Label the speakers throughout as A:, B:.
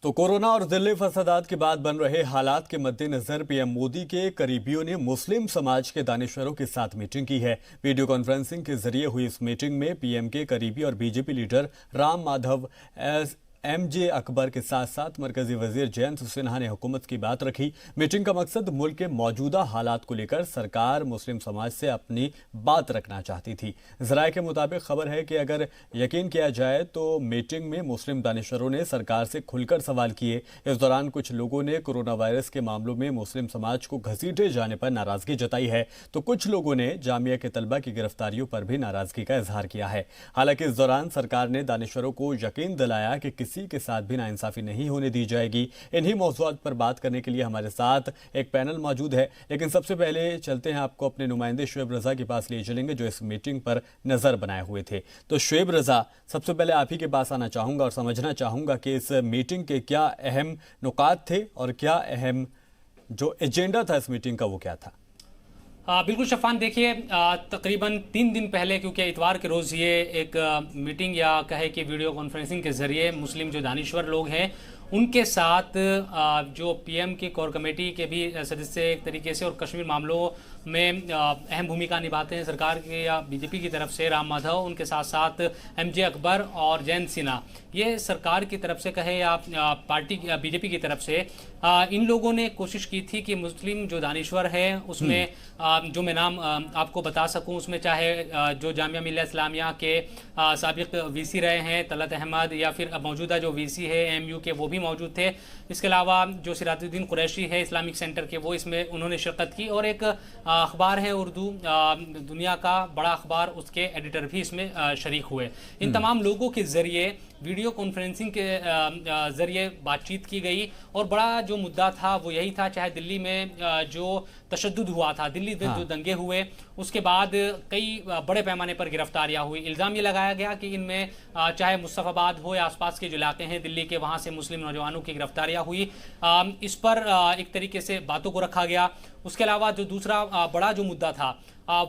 A: तो कोरोना और दिल्ली फसादात के बाद बन रहे हालात के मद्देनजर पीएम मोदी के करीबियों ने मुस्लिम समाज के दानिशवरों के साथ मीटिंग की है। वीडियो कॉन्फ्रेंसिंग के जरिए हुई इस मीटिंग में पीएम के करीबी और BJP leader Ram Madhav MJ Akbar के साथ साथ मरकजी वजीर जयंत सिन्हा ने हुकूमत की बात रखी। मीटिंग का मकसद मुल्क के मौजूदा हालात को लेकर सरकार मुस्लिम समाज से अपनी बात रखना चाहती थी। जराये के मुताबिक खबर है कि अगर यकीन किया जाए तो मीटिंग में मुस्लिम दानिशवरों ने सरकार से खुलकर सवाल किए। इस दौरान कुछ लोगों ने कोरोना वायरस के मामलों में मुस्लिम समाज को घसीटे जाने पर नाराजगी जताई है, तो कुछ लोगों ने जामिया के तलबा की गिरफ्तारियों पर भी नाराजगी का इजहार किया है। हालांकि इस दौरान सरकार ने दानिशवरों को यकीन दिलाया कि किसी के साथ भी नाइंसाफी नहीं होने दी जाएगी। इन्हीं मौजूद पर बात करने के लिए हमारे साथ एक पैनल मौजूद है, लेकिन सबसे पहले चलते हैं आपको अपने नुमाइंदे शुएब रजा के पास ले चलेंगे जो इस मीटिंग पर नजर बनाए हुए थे। तो शुएब रजा, सबसे पहले आप ही के पास आना चाहूंगा और समझना चाहूंगा कि इस मीटिंग के क्या अहम नुकात थे और क्या अहम जो एजेंडा था इस मीटिंग का वो क्या था।
B: बिल्कुल शफान, देखिए तकरीबन 3 दिन पहले, क्योंकि इतवार के रोज़ ये एक मीटिंग या कहे कि वीडियो कॉन्फ्रेंसिंग के ज़रिए मुस्लिम जो दानिश्वर लोग हैं उनके साथ जो पीएम की कोर कमेटी के भी सदस्य एक तरीके से और कश्मीर मामलों में अहम भूमिका निभाते हैं सरकार के या बीजेपी की तरफ से राम माधव, उनके साथ साथ एमजे अकबर और जयंत सिन्हा, ये सरकार की तरफ से कहे या पार्टी बीजेपी की तरफ से इन लोगों ने कोशिश की थी कि मुस्लिम जो दानिश्वर है उसमें जो मैं नाम आपको बता सकूं, उसमें चाहे जो जामिया मिल्लिया इस्लामिया के साबिक वीसी रहे हैं तलत अहमद या फिर मौजूदा जो वीसी है एमयू के वो भी मौजूद थे। इसके अलावा जो सिराजुद्दीन कुरैशी है इस्लामिक सेंटर के, वो इसमें उन्होंने शिरकत की और एक अखबार है उर्दू दुनिया का बड़ा अखबार, उसके एडिटर भी इसमें शरीक हुए। इन तमाम लोगों के ज़रिए वीडियो कॉन्फ्रेंसिंग के ज़रिए बातचीत की गई और बड़ा जो मुद्दा था वो यही था, चाहे दिल्ली में जो तशद्दुद हुआ था, दिल्ली में जो दंगे हुए उसके बाद कई बड़े पैमाने पर गिरफ्तारियां हुई। इल्ज़ाम ये लगाया गया कि इनमें चाहे मुस्तफ़ाबाद हो या आसपास के जो इलाके हैं दिल्ली के, वहाँ से मुस्लिम नौजवानों की गिरफ्तारियां हुई। इस पर एक तरीके से बातों को रखा गया। उसके अलावा जो दूसरा बड़ा जो मुद्दा था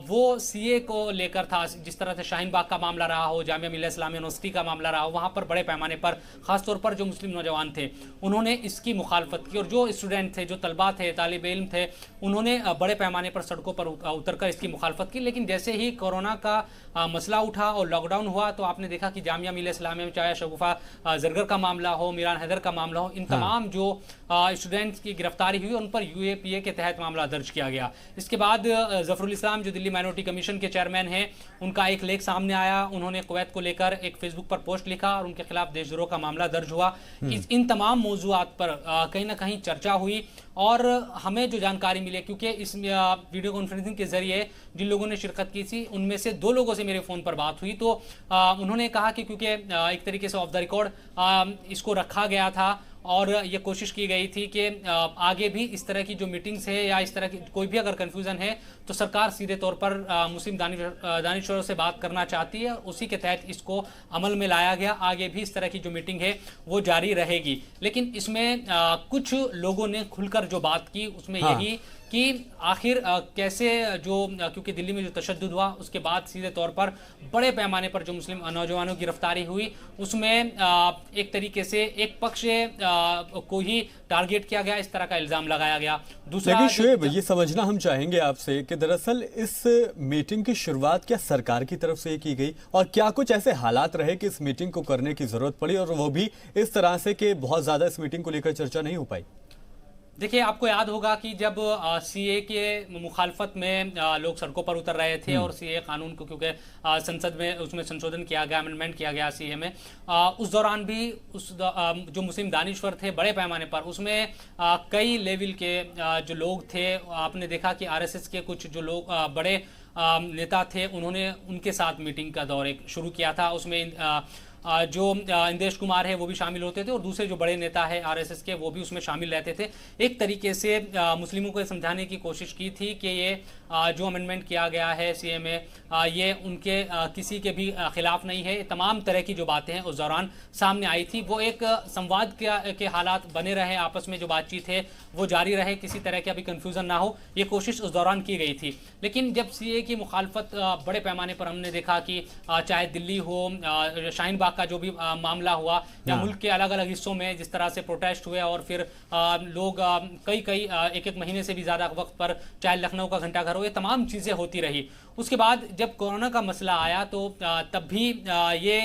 B: वो सीए को लेकर था। जिस तरह से शाहीन बाग का मामला रहा हो, जामिया मिल्लिया इस्लामिया यूनिवर्सिटी का मामला रहा हो, वहाँ पर बड़े पैमाने पर ख़ासतौर पर जो मुस्लिम नौजवान थे उन्होंने इसकी मुखालफत की और जो स्टूडेंट थे, जो तलबा थे, तालिब इल्म थे, उन्होंने बड़े पैमाने पर सड़कों पर उतरकर इसकी मुखालफत की। लेकिन जैसे ही कोरोना का मसला उठा और लॉकडाउन हुआ तो आपने देखा कि जामिया मिल्लिया इस्लामिया में चाहे शगुफा जरगर का मामला हो, मीरान हैदर का मामला हो, इन तमाम जो स्टूडेंट्स की गिरफ्तारी हुई उन पर यूएपीए के तहत मामला दर्ज किया गया। इसके बाद जफरुल इस्लाम जो दिल्ली माइनॉरिटी कमीशन के चेयरमैन हैं, उनका एक लेख सामने आया। उन्होंने कुवैत को लेकर एक फेसबुक पर पोस्ट लिखा और उनके खिलाफ देशद्रोह का मामला दर्ज हुआ। इन तमाम मौजूआत पर कहीं ना कहीं चर्चा हुई और हमें जो जानकारी मिली, क्योंकि इस वीडियो कॉन्फ्रेंसिंग के जरिए जिन लोगों ने शिरकत की थी उनमें से 2 लोगों से मेरे फ़ोन पर बात हुई, तो उन्होंने कहा कि क्योंकि एक तरीके से ऑफ द रिकॉर्ड इसको रखा गया था और ये कोशिश की गई थी कि आगे भी इस तरह की जो मीटिंग्स है या इस तरह की कोई भी अगर कन्फ्यूज़न है तो सरकार सीधे तौर पर मुस्लिम दानिशवरों से बात करना चाहती है। उसी के तहत इसको अमल में लाया गया। आगे भी इस तरह की जो मीटिंग है वो जारी रहेगी। लेकिन इसमें कुछ लोगों ने खुलकर जो बात की उसमें यही कि आखिर कैसे जो क्योंकि दिल्ली में जो तशद्दुद हुआ उसके बाद सीधे तौर पर बड़े पैमाने पर जो मुस्लिम नौजवानों की गिरफ्तारी हुई उसमें एक तरीके से एक पक्ष को ही टारगेट किया गया, इस तरह का इल्ज़ाम लगाया गया। दूसरा, लेकिन
A: शुएब, ये समझना हम चाहेंगे आपसे कि दरअसल इस मीटिंग की शुरुआत क्या सरकार की तरफ से की गई और क्या कुछ ऐसे हालात रहे कि इस मीटिंग को करने की जरूरत पड़ी और वो भी इस तरह से कि बहुत ज्यादा इस मीटिंग को लेकर चर्चा नहीं हो पाई।
B: देखिए, आपको याद होगा कि जब सीए के मुखालफत में लोग सड़कों पर उतर रहे थे और सीए कानून को क्योंकि संसद में उसमें संशोधन किया गया, अमेंडमेंट किया गया सीए में, उस दौरान भी जो मुस्लिम दानिश्वर थे बड़े पैमाने पर उसमें कई लेवल के जो लोग थे, आपने देखा कि आरएसएस के कुछ जो लोग बड़े नेता थे उन्होंने उनके साथ मीटिंग का दौर एक शुरू किया था। उसमें जो इंदेश कुमार है वो भी शामिल होते थे और दूसरे जो बड़े नेता है आरएसएस के वो भी उसमें शामिल रहते थे। एक तरीके से मुस्लिमों को समझाने की कोशिश की थी कि ये जो अमेंडमेंट किया गया है सीए में ये उनके किसी के भी खिलाफ नहीं है। तमाम तरह की जो बातें हैं उस दौरान सामने आई थी। वो एक संवाद के हालात बने रहे, आपस में जो बातचीत है वो जारी रहे, किसी तरह की अभी कन्फ्यूज़न ना हो, ये कोशिश उस दौरान की गई थी। लेकिन जब सीए की मुखालफत बड़े पैमाने पर हमने देखा कि चाहे दिल्ली हो, शाहीन बाग का जो भी मामला हुआ या मुल्क के अलग अलग हिस्सों में जिस तरह से प्रोटेस्ट हुए और फिर लोग कई एक महीने से भी ज्यादा वक्त पर, चाहे लखनऊ का घंटाघर हो, ये तमाम चीजें होती रही। उसके बाद जब कोरोना का मसला आया तो तब भी ये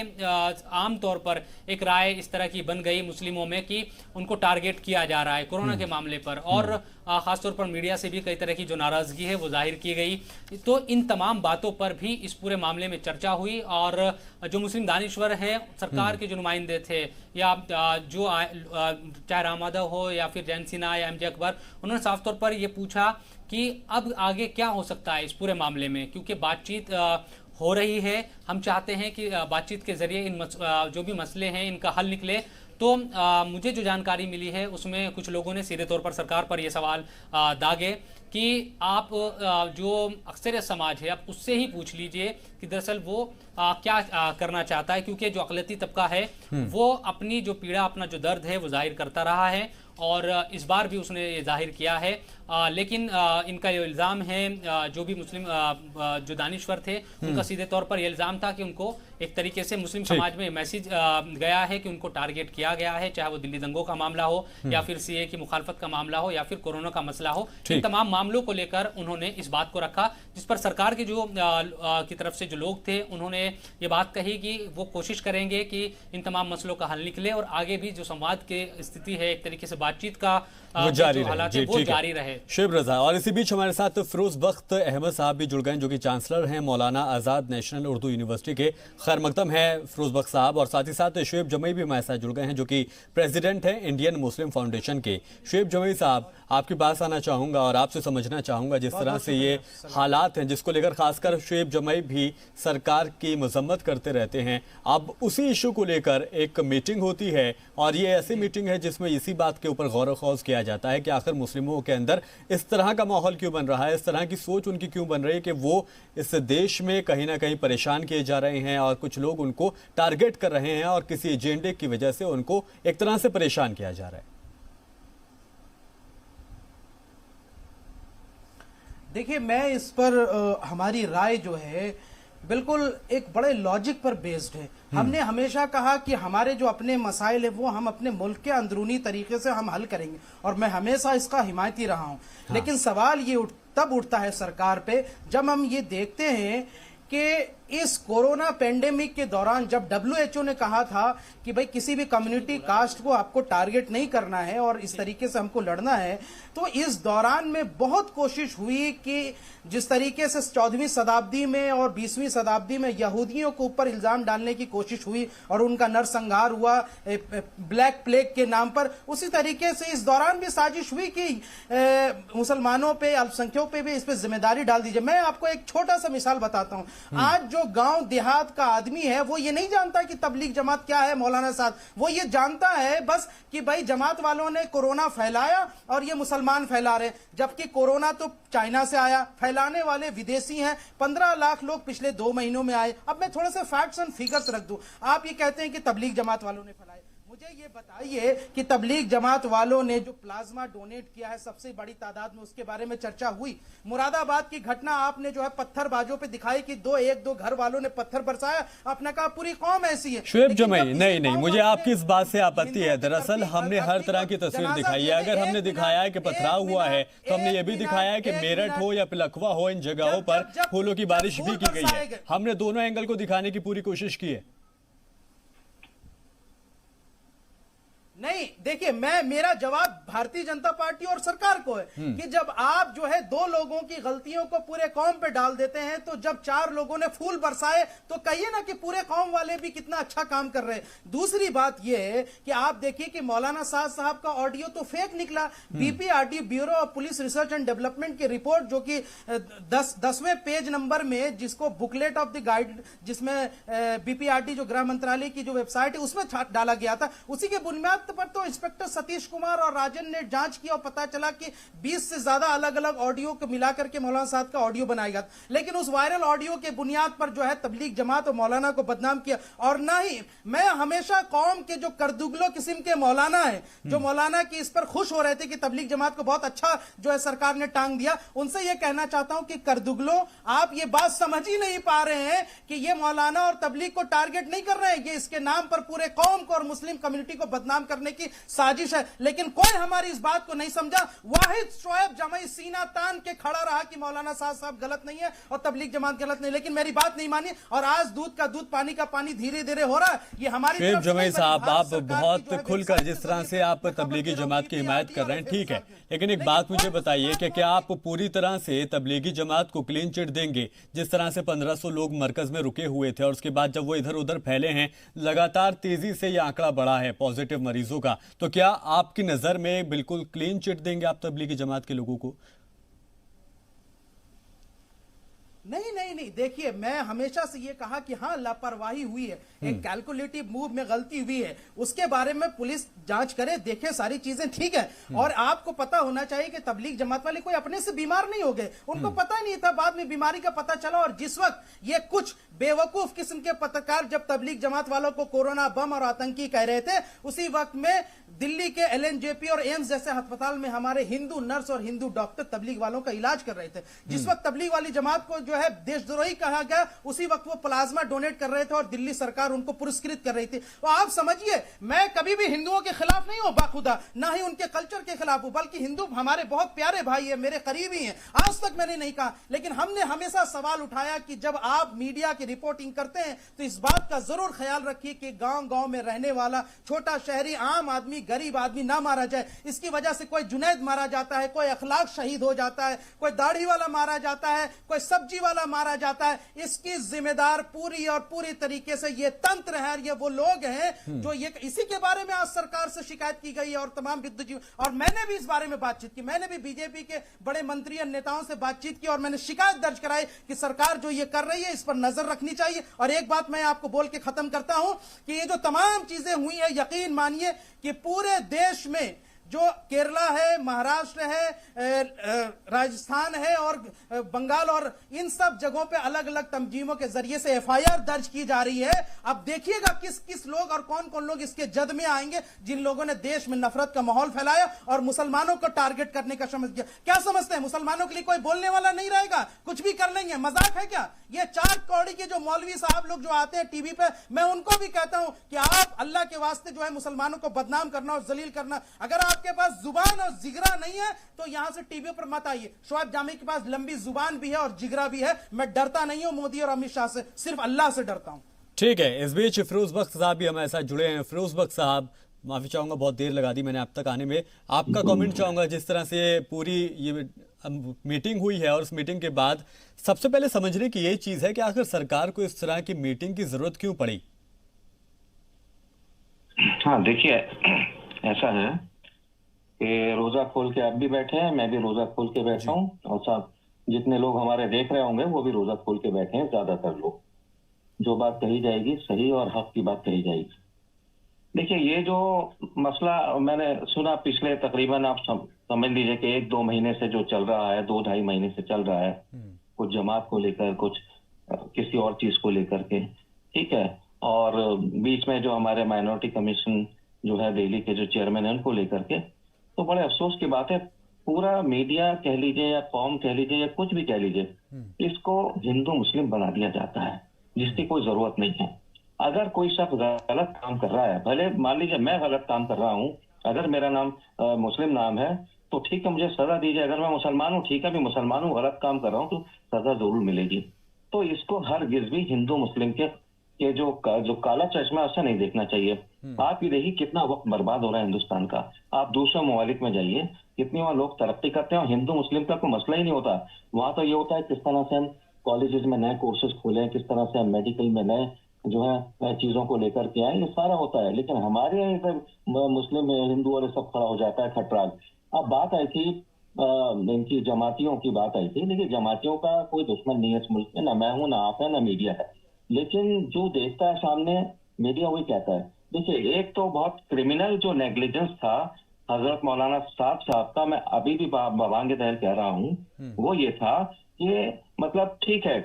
B: आम तौर पर एक राय इस तरह की बन गई मुस्लिमों में कि उनको टारगेट किया जा रहा है कोरोना के मामले पर, और खासतौर पर मीडिया से भी कई तरह की जो नाराजगी है वो जाहिर की गई। तो इन तमाम बातों पर भी इस पूरे मामले में चर्चा हुई और जो मुस्लिम दानिश्वर हैं, सरकार के जो नुमाइंदे थे या जो चाहे राम माधव हो या फिर जयंत सिन्हा या एमजे अकबर, उन्होंने साफ तौर पर यह पूछा कि अब आगे क्या हो सकता है इस पूरे मामले में, क्योंकि बातचीत हो रही है। हम चाहते हैं कि बातचीत के जरिए इन जो भी मसले हैं इनका हल निकले। तो मुझे जो जानकारी मिली है उसमें कुछ लोगों ने सीधे तौर पर सरकार पर यह सवाल दागे कि आप जो अक्सरियत समाज है आप उससे ही पूछ लीजिए कि दरअसल वो क्या करना चाहता है, क्योंकि जो अक़लियती तबका है वो अपनी जो पीड़ा, अपना जो दर्द है वो जाहिर करता रहा है और इस बार भी उसने ये जाहिर किया है। लेकिन इनका ये इल्ज़ाम है, जो भी मुस्लिम जो दानिश्वर थे उनका सीधे तौर पर यह इल्ज़ाम था कि उनको एक तरीके से मुस्लिम समाज में मैसेज गया है कि उनको टारगेट किया गया है, चाहे वो दिल्ली दंगों का मामला हो या फिर सीए की मुखालफत का मामला हो या फिर कोरोना का मसला हो। इन तमाम मामलों को लेकर उन्होंने इस बात को रखा, जिस पर सरकार के जो की तरफ से जो लोग थे उन्होंने ये बात कही कि वो कोशिश करेंगे कि इन तमाम मसलों का हल निकले और आगे भी जो संवाद की स्थिति है, एक तरीके से बातचीत का
A: वो जारी
B: रहे, वो जारी रहे।
A: शुभ रजा। और इसी बीच हमारे साथ फिरोज बख्त अहमद साहब भी जुड़ गए, जो कि चांसलर हैं मौलाना आज़ाद नेशनल उर्दू यूनिवर्सिटी के। खैर मकदम है फिरोज बख्त साहब। और साथ ही साथ शुएब जमई भी हमारे साथ जुड़ गए हैं, जो कि प्रेसिडेंट हैं इंडियन मुस्लिम फाउंडेशन के। शुएब जमई साहब, आपके पास आना चाहूंगा और आपसे समझना चाहूंगा जिस तरह से ये हालात हैं, जिसको लेकर खासकर शुएब जमई भी सरकार की मजम्मत करते रहते हैं। अब उसी इशू को लेकर एक मीटिंग होती है और ये ऐसी मीटिंग है जिसमें इसी बात के ऊपर गौर खौज किया जाता है कि आखिर मुस्लिमों के अंदर इस तरह का माहौल क्यों बन रहा है, इस तरह की सोच उनकी क्यों बन रही है कि वो इस देश में कहीं ना कहीं परेशान किए जा रहे हैं और कुछ लोग उनको टारगेट कर रहे हैं और किसी एजेंडे की वजह से उनको एक तरह से परेशान किया जा रहा है।
C: देखिए, मैं इस पर हमारी राय जो है बिल्कुल एक बड़े लॉजिक पर बेस्ड है। हमने हमेशा कहा कि हमारे जो अपने मसाइल है वो हम अपने मुल्क के अंदरूनी तरीके से हम हल करेंगे और मैं हमेशा इसका हिमायती रहा हूं। लेकिन सवाल ये तब उठता है सरकार पे जब हम ये देखते हैं कि इस कोरोना पेंडेमिक के दौरान जब WHO ने कहा था कि भाई किसी भी कम्युनिटी कास्ट को आपको टारगेट नहीं करना है और इस तरीके से हमको लड़ना है, तो इस दौरान में बहुत कोशिश हुई कि जिस तरीके से 14वीं शताब्दी में और 20वीं शताब्दी में यहूदियों के ऊपर इल्जाम डालने की कोशिश हुई और उनका नरसंहार हुआ ब्लैक प्लेग के नाम पर, उसी तरीके से इस दौरान भी साजिश हुई कि मुसलमानों पे, अल्पसंख्यकों पे भी इस पे जिम्मेदारी डाल दीजिए। मैं आपको एक छोटा सा मिसाल बताता हूं। आज जो गांव देहात का आदमी है वो ये नहीं जानता कि तबलीग जमात क्या है मौलाना साहब, वो ये जानता है बस कि भाई जमात वालों ने कोरोना फैलाया और ये मुसलमान फैला रहे, जबकि कोरोना तो चाइना से आया, फैलाने वाले विदेशी हैं। 15 लाख लोग पिछले 2 महीनों में आए। अब मैं थोड़े से फैक्ट्स एंड फिगर्स रख दूं। आप ये कहते हैं कि तबलीग जमात वालों ने फैलाया, मुझे ये बताइए कि तबलीग जमात वालों ने जो प्लाज्मा डोनेट किया है सबसे बड़ी तादाद में, उसके बारे में चर्चा हुई। मुरादाबाद की घटना आपने जो है पत्थरबाजों पे दिखाई कि एक दो घर वालों ने पत्थर बरसाया, आपने कहा पूरी कौम ऐसी है।
A: शुएब जमई, नहीं, मुझे आपकी इस बात से आपत्ति है। दरअसल हमने हर तरह की तस्वीर दिखाई है। अगर हमने दिखाया है कि पथराव हुआ है तो हमने ये भी दिखाया है कि मेरठ हो या पिलखवा हो, इन जगहों पर फूलों की बारिश भी की गई है। हमने दोनों एंगल को दिखाने की पूरी कोशिश की है।
C: नहीं, देखिए, मेरा जवाब भारतीय जनता पार्टी और सरकार को है कि जब आप जो है 2 लोगों की गलतियों को पूरे कौम पे डाल देते हैं, तो जब 4 लोगों ने फूल बरसाए तो कहिए ना कि पूरे कौम वाले भी कितना अच्छा काम कर रहे हैं। दूसरी बात यह है कि आप देखिए कि मौलाना साहब का ऑडियो तो फेक निकला। BPRD bureau of police research and development की रिपोर्ट जो कि 10वें पेज नंबर में, जिसको बुकलेट ऑफ द गाइड, जिसमें BPRD जो गृह मंत्रालय की जो वेबसाइट है उसमें डाला गया था, उसी के बुनियाद पर तो इंस्पेक्टर सतीश कुमार और राजन ने जांच की और पता चला कि 20 से ज्यादा अलग अलग ऑडियो को मिलाकर के मौलाना साहब का ऑडियो बनाया गया, लेकिन उस वायरल ऑडियो के बुनियाद पर जो है तबलीग जमात और मौलाना को बदनाम किया। और ना ही मैं हमेशा कौम के जो करदुगलो किस्म के मौलाना है, जो मौलाना की इस पर खुश हो रहे थे कि तबलीग जमात को बहुत अच्छा जो है सरकार ने टांग दिया, उनसे यह कहना चाहता हूं कि करदुगलो, आप ये बात समझ ही नहीं पा रहे हैं कि ये मौलाना और तबलीग को टारगेट नहीं कर रहे हैं, ये इसके नाम पर पूरे कौम को और मुस्लिम कम्युनिटी को बदनाम करने की साजिश है। लेकिन कोई हमारी इस बात को नहीं समझा। वाहिद शोएब जमाई सीना तान के खड़ा रहा कि मौलाना साहब गलत नहीं है और तबलीग जमात गलत नहीं, लेकिन मेरी बात नहीं मानी और आज दूध का दूध पानी का पानी धीरे धीरे हो रहा है। ये हमारी
A: शोएब जमाई साहब, आप बहुत खुलकर जिस तरह से आप तबलीगी जमात की हिमायत कर रहे हैं, ठीक है, लेकिन एक बात मुझे बताइए कि क्या आप पूरी तरह से तबलीगी जमात को क्लीन चिट देंगे? जिस तरह से 1500 लोग मरकज में रुके हुए थे और उसके बाद जब वो इधर उधर फैले हैं, लगातार तेजी से यह आंकड़ा बढ़ा है पॉजिटिव मरीजों का, तो क्या आपकी नजर में बिल्कुल क्लीन चिट देंगे आप तबलीगी जमात के लोगों को?
C: नहीं नहीं नहीं, देखिए मैं हमेशा से ये कहा कि हाँ लापरवाही हुई है, एक कैलकुलेटिव मूव में गलती हुई है, उसके बारे में पुलिस जांच करे, देखे, सारी चीजें ठीक है। और आपको पता होना चाहिए कि तबलीग जमात वाले कोई अपने से बीमार नहीं हो गए, उनको पता नहीं था, बाद में बीमारी का पता चला। और जिस वक्त ये कुछ बेवकूफ किस्म के पत्रकार जब तबलीग जमात वालों को कोरोना बम और आतंकी कह रहे थे, उसी वक्त में दिल्ली के LNJP और एम्स जैसे अस्पताल में हमारे हिंदू नर्स और हिंदू डॉक्टर तबलीग वालों का इलाज कर रहे थे। जिस वक्त तबलीग वाली जमात को जो है देशद्रोही कहा गया, उसी वक्त वो प्लाज्मा डोनेट कर रहे थे और दिल्ली सरकार उनको पुरस्कृत कर रही थी। तो आप समझिए, मैं कभी भी हिंदुओं के खिलाफ नहीं हूं बाखुदा, ना ही उनके कल्चर के खिलाफ हूं, बल्कि हिंदू हमारे बहुत प्यारे भाई है, मेरे करीबी हैं, आज तक मैंने नहीं कहा। लेकिन हमने हमेशा सवाल उठाया कि जब आप मीडिया की रिपोर्टिंग करते हैं तो इस बात का जरूर ख्याल रखिए कि गांव गांव में रहने वाला छोटा शहरी आम आदमी, गरीब आदमी ना मारा जाए। इसकी वजह से कोई जुनैद मारा जाता है, कोई अखलाक शहीद हो जाता है, कोई दाढ़ी वाला मारा जाता है, कोई सब्जी वाला मारा जाता है। इसकी जिम्मेदार पूरी और पूरी तरीके से ये तंत्र है, ये वो लोग हैं जो ये, इसी के बारे में आज सरकार से शिकायत की गई है और तमाम विद्युत, और मैंने भी इस बारे में बातचीत की, मैंने भी बीजेपी के बड़े मंत्री और नेताओं से बातचीत की और मैंने शिकायत दर्ज कराई कि सरकार जो ये कर रही है इस पर नजर रखनी चाहिए। और एक बात मैं आपको बोल के खत्म करता हूं कि ये जो तमाम चीजें हुई है, यकीन मानिए कि पूरे देश में जो केरला है, महाराष्ट्र है, राजस्थान है और बंगाल और इन सब जगहों पे अलग अलग तंजीमों के जरिए से FIR दर्ज की जा रही है। अब देखिएगा किस किस लोग और कौन कौन लोग इसके जद में आएंगे, जिन लोगों ने देश में नफरत का माहौल फैलाया और मुसलमानों को टारगेट करने का समझ गया। क्या समझते हैं मुसलमानों के लिए कोई बोलने वाला नहीं रहेगा, कुछ भी कर लेंगे? मजाक है क्या? ये 4 कौड़ी के जो मौलवी साहब लोग जो आते हैं टीवी पे, मैं उनको भी कहता हूं कि आप अल्लाह के वास्ते जो है मुसलमानों को बदनाम करना और जलील करना, अगर आपके पास जुबान और जिगरा नहीं है तो यहां से टीवी पर मत आइए। शोएब जामी के पास लंबी जुबान भी है और जिगरा भी है। मैं डरता नहीं हूं मोदी और अमित शाह से, सिर्फ अल्लाह से डरता हूं।
A: ठीक है, इस बीच फिरोज बख्श साहब भी हमारे साथ जुड़े हैं। फिरोज बख्श साहब, माफी चाहूंगा बहुत देर लगा दी मैंने आप तक आने में, आपका कमेंट चाहूंगा। जिस तरह से पूरी ये मीटिंग हुई है और उस मीटिंग के बाद सबसे पहले समझने की यही चीज है कि आखिर सरकार को इस तरह की मीटिंग की जरूरत क्यों पड़ी?
D: हाँ देखिए, ऐसा है कि रोजा खोल के आप भी बैठे हैं, मैं भी रोजा खोल के बैठा हूँ और सब जितने लोग हमारे देख रहे होंगे वो भी रोजा खोल के बैठे हैं। ज्यादातर लोग, जो बात कही जाएगी सही और हक की बात कही जाएगी। देखिए, ये जो मसला मैंने सुना पिछले तकरीबन आप समझ लीजिए कि 1-2 महीने से जो चल रहा है, 2-2.5 महीने से चल रहा है, कुछ जमात को लेकर, कुछ किसी और चीज को लेकर के, ठीक है। और बीच में जो हमारे माइनॉरिटी कमीशन जो है दिल्ली के जो चेयरमैन है उनको लेकर के, तो बड़े अफसोस की बात है, पूरा मीडिया कह लीजिए या कौम कह लीजिए या कुछ भी कह लीजिए, इसको हिंदू मुस्लिम बना दिया जाता है, जिसकी कोई जरूरत नहीं है। अगर कोई शख्स गलत काम कर रहा है, भले मान लीजिए मैं गलत काम कर रहा हूँ, अगर मेरा नाम मुस्लिम नाम है तो ठीक है, मुझे सजा दीजिए। अगर मैं मुसलमान हूँ, ठीक है, मैं मुसलमान हूँ, गलत काम कर रहा हूँ तो सजा जरूर मिलेगी। तो इसको हर गिज भी हिंदू मुस्लिम के जो काला चश्मा, ऐसा नहीं देखना चाहिए। आप ये देखिए कितना वक्त बर्बाद हो रहा है हिंदुस्तान का। आप दूसरे ममालिक में जाइए, कितने वहाँ लोग तरक्की करते हैं और हिंदू मुस्लिम का कोई मसला ही नहीं होता। वहां तो ये होता है किस तरह से हम कॉलेजेस में नए कोर्सेज खोले, किस तरह से हम मेडिकल में नए जो है चीजों को लेकर के आए, ये सारा होता है। लेकिन हमारे यहाँ सब मुस्लिम हिंदू और सब खड़ा हो जाता है खटराग। अब बात आई थी इनकी जमातियों की बात आई थी, लेकिन जमातियों का कोई दुश्मन नहीं है इस मुल्क में, ना मैं हूँ, ना आप है, ना मीडिया है। लेकिन जो देखता है सामने मीडिया वही कहता है। देखिए, एक तो बहुत क्रिमिनल जो नेग्लिजेंस था हजरत मौलाना साहब का, मैं अभी भी बवांगे दहल कह रहा हूँ, वो ये था कि मतलब ठीक है,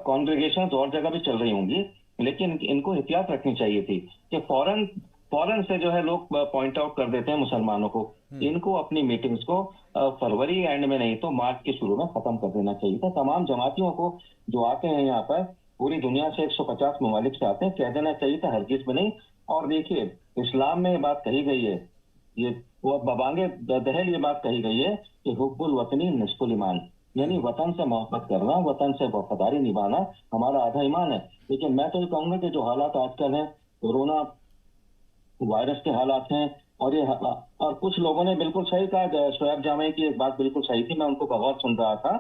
D: कॉन्ग्रेगेशन और जगह भी चल रही होंगी, लेकिन इनको एहतियात रखनी चाहिए थी कि फौरन फौरन से जो है लोग पॉइंट आउट कर देते हैं मुसलमानों को। इनको अपनी मीटिंग्स को फरवरी एंड में नहीं तो मार्च के शुरू में खत्म कर देना चाहिए था। तमाम जमातियों को जो आते हैं यहाँ पर पूरी दुनिया से 150 ममालिक से आते हैं, कह देना चाहिए था, हरगिज में नहीं। और देखिए, इस्लाम में ये बात कही गई है, ये वो बवांगे दहल ये बात कही गई है कि हुब्बुल वतनी निस्फुल ईमान, यानी वतन से मोहब्बत करना, वतन से वफादारी निभाना हमारा आधा ईमान है। लेकिन मैं तो ये कहूंगा कि जो हालात आजकल हैं, कोरोना वायरस के हालात हैं, और ये और कुछ लोगों ने बिल्कुल सही कहा, शोएब जामई की एक बात बिल्कुल सही थी, मैं उनको बगौर सुन रहा था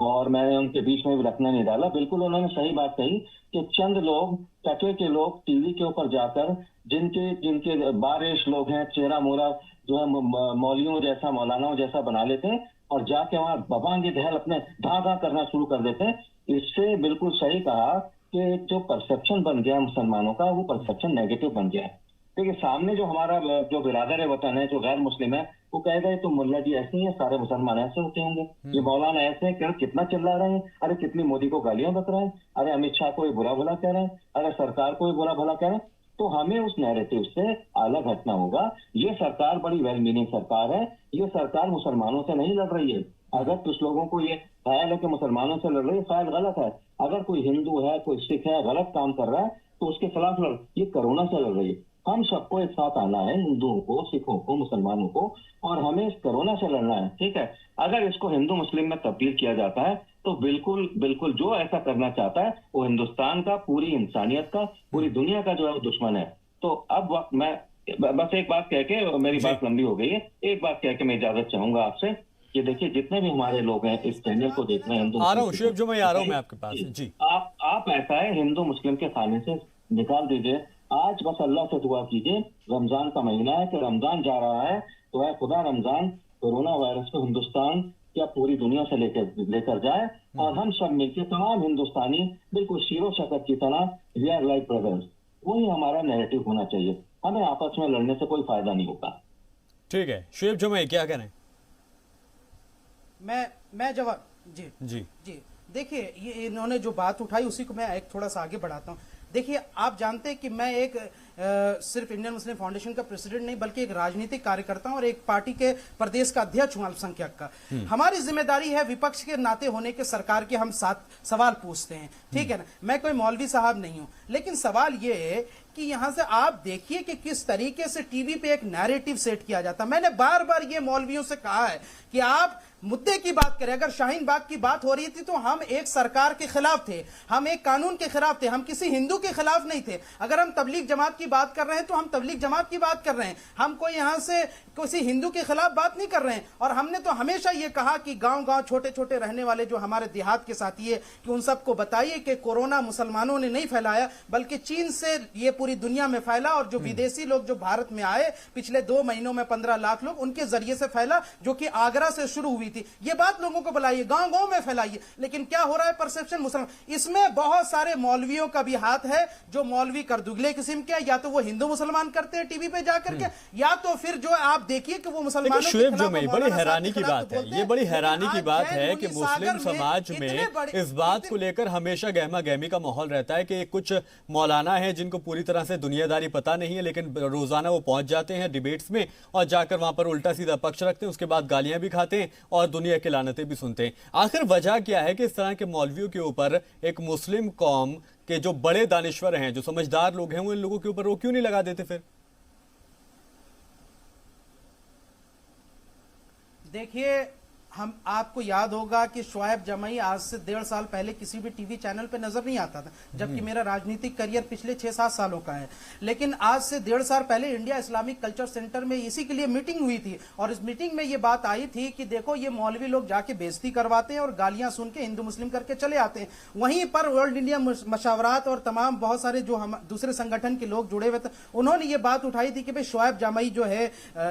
D: और मैंने उनके बीच में भी रखना नहीं डाला। बिल्कुल उन्होंने सही बात कही कि चंद लोग, टके के लोग टीवी के ऊपर जाकर जिनके बारिश लोग हैं, चेहरा मोरा जो है मौलियों जैसा, मौलानाओं जैसा बना लेते हैं और जाके वहां बवांगे दहल अपने धा करना शुरू कर देते हैं। इससे बिल्कुल सही कहा कि जो परसेप्शन बन गया मुसलमानों का, वो परसेप्शन नेगेटिव बन गया है। देखिए, सामने जो हमारा जो बिरादर है वतन है, जो गैर मुस्लिम है, वो कहेगा ये तो मुल्ला जी ऐसे ही है, सारे मुसलमान ऐसे होते होंगे, ये मौलाना ऐसे हैं, कितना चिल्ला रहे हैं, अरे कितनी मोदी को गालियां बक रहे हैं, अरे अमित शाह को ये बुरा भला कह रहे हैं, अरे सरकार को ये बुरा भला कह रहे हैं। तो हमें उस नैरेटिव से अलग हटना होगा। ये सरकार बड़ी वेल मीनिंग सरकार है, ये सरकार मुसलमानों से नहीं लड़ रही है। अगर कुछ लोगों को ये ख्याल है कि मुसलमानों से लड़ रही है, ख्याल गलत है। अगर कोई हिंदू है, कोई सिख है, गलत काम कर रहा है तो उसके खिलाफ लड़, ये कोरोना से लड़ रही है। हम सबको एक साथ आना है, हिंदुओं को, सिखों को, मुसलमानों को, और हमें इस कोरोना से लड़ना है, ठीक है। अगर इसको हिंदू मुस्लिम में तब्दील किया जाता है तो बिल्कुल बिल्कुल जो ऐसा करना चाहता है वो हिंदुस्तान का, पूरी इंसानियत का, पूरी दुनिया का जो है वो दुश्मन है। तो अब मैं बस एक बात कह के, मेरी बात लंबी हो गई है, एक बात कह के मैं इजाजत चाहूंगा आपसे कि देखिए, जितने भी हमारे लोग हैं इस चैनल को देख रहे हैं, हिंदू,
A: आ रहा हूँ शुएब जो मैं आ रहा हूँ मैं आपके पास जी।
D: आप ऐसा है, हिंदू मुस्लिम के खाने से निकाल दीजिए। आज बस अल्लाह से दुआ कीजिए, रमजान का महीना है, कि रमजान जा रहा है तो है खुदा रमजान कोरोना वायरस को हिंदुस्तान या पूरी दुनिया से लेकर जाए, और हम सब मिलकर तमाम हिंदुस्तानी बिल्कुल शीरो शकत की तरह, वी आर लाइक ब्रदर्स, वही हमारा नैरेटिव होना चाहिए। हमें आपस में लड़ने से कोई फायदा नहीं होगा।
A: ठीक है शुएब जो मैं क्या करें?
C: मैं जवाब जी
A: जी
C: जी देखिए, ये इन्होंने जो बात उठाई उसी को मैं एक थोड़ा सा आगे बढ़ाता हूँ। देखिए, आप जानते हैं कि मैं एक सिर्फ इंडियन मुस्लिम फाउंडेशन का प्रेसिडेंट नहीं बल्कि एक राजनीतिक कार्यकर्ता हूं और एक पार्टी के प्रदेश का अध्यक्ष हूं अल्पसंख्यक का। हमारी जिम्मेदारी है विपक्ष के नाते होने के सरकार के हम साथ सवाल पूछते हैं, ठीक है ना। मैं कोई मौलवी साहब नहीं हूं, लेकिन सवाल ये है कि यहां से आप देखिए कि किस तरीके से टीवी पे एक नैरेटिव सेट किया जाता है। मैंने बार बार ये मौलवियों से कहा है कि आप मुद्दे की बात करें। अगर शाहीन बाग की बात हो रही थी तो हम एक सरकार के खिलाफ थे, हम एक कानून के खिलाफ थे, हम किसी हिंदू के खिलाफ नहीं थे। अगर हम तबलीग जमात की बात कर रहे हैं तो हम तबलीग जमात की बात कर रहे हैं, हम कोई यहां से किसी हिंदू के खिलाफ बात नहीं कर रहे हैं। और हमने तो हमेशा ये कहा कि गांव-गांव छोटे-छोटे रहने वाले जो हमारे देहात के साथी है कि उन सबको बताइए कि कोरोना मुसलमानों ने नहीं फैलाया बल्कि चीन से ये पूरी दुनिया में फैला, और जो विदेशी लोग जो भारत में आए पिछले 2 महीनों में 15 लाख लोग, उनके जरिए से फैला, जो कि आगरा से शुरू हुई थी। ये बात लोगों को बुलाइए, गांव-गांव में फैलाइए। लेकिन क्या हो रहा है, परसेप्शन मुसलमान, इसमें बहुत सारे मौलवियों का भी हाथ है, जो मौलवी करदुगले किस्म के, या तो वो हिंदू मुसलमान करते हैं टीवी पे जाकर के, या तो फिर जो आप देखिए कि वो मुसलमानों के
A: शुएब जो
C: खिलाफ,
A: में बड़ी हैरानी की बात है, ये बड़ी हैरानी की बात है कि मुस्लिम समाज में इस बात को लेकर हमेशा गहमा गहमी का माहौल रहता है कि कुछ मौलाना है जिनको पूरी तरह से दुनियादारी पता नहीं है, लेकिन रोजाना वो पहुंच जाते हैं डिबेट्स में और जाकर वहां पर उल्टा सीधा पक्ष रखते हैं, उसके बाद गालियां भी खाते हैं और दुनिया की लानतें भी सुनते हैं। आखिर वजह क्या है कि इस तरह के मौलवियों के ऊपर एक मुस्लिम कौम के जो बड़े दानिश्वर हैं, जो समझदार लोग हैं, वो इन लोगों के ऊपर वो क्यों नहीं लगा देते? फिर
C: देखिए, हम आपको याद होगा कि शोएब जामई आज से 1.5 साल पहले किसी भी टीवी चैनल पे नजर नहीं आता था, जबकि मेरा राजनीतिक करियर पिछले 6-7 सालों का है। लेकिन आज से 1.5 साल पहले इंडिया इस्लामिक कल्चर सेंटर में इसी के लिए मीटिंग हुई थी, और इस मीटिंग में ये बात आई थी कि देखो, ये मौलवी लोग जाके बेइज्जती करवाते हैं और गालियां सुन के हिंदू मुस्लिम करके चले आते हैं। वहीं पर वर्ल्ड इंडिया मशावरात और तमाम बहुत सारे जो हम दूसरे संगठन के लोग जुड़े हुए थे, उन्होंने ये बात उठाई थी कि भाई शोएब जामई जो है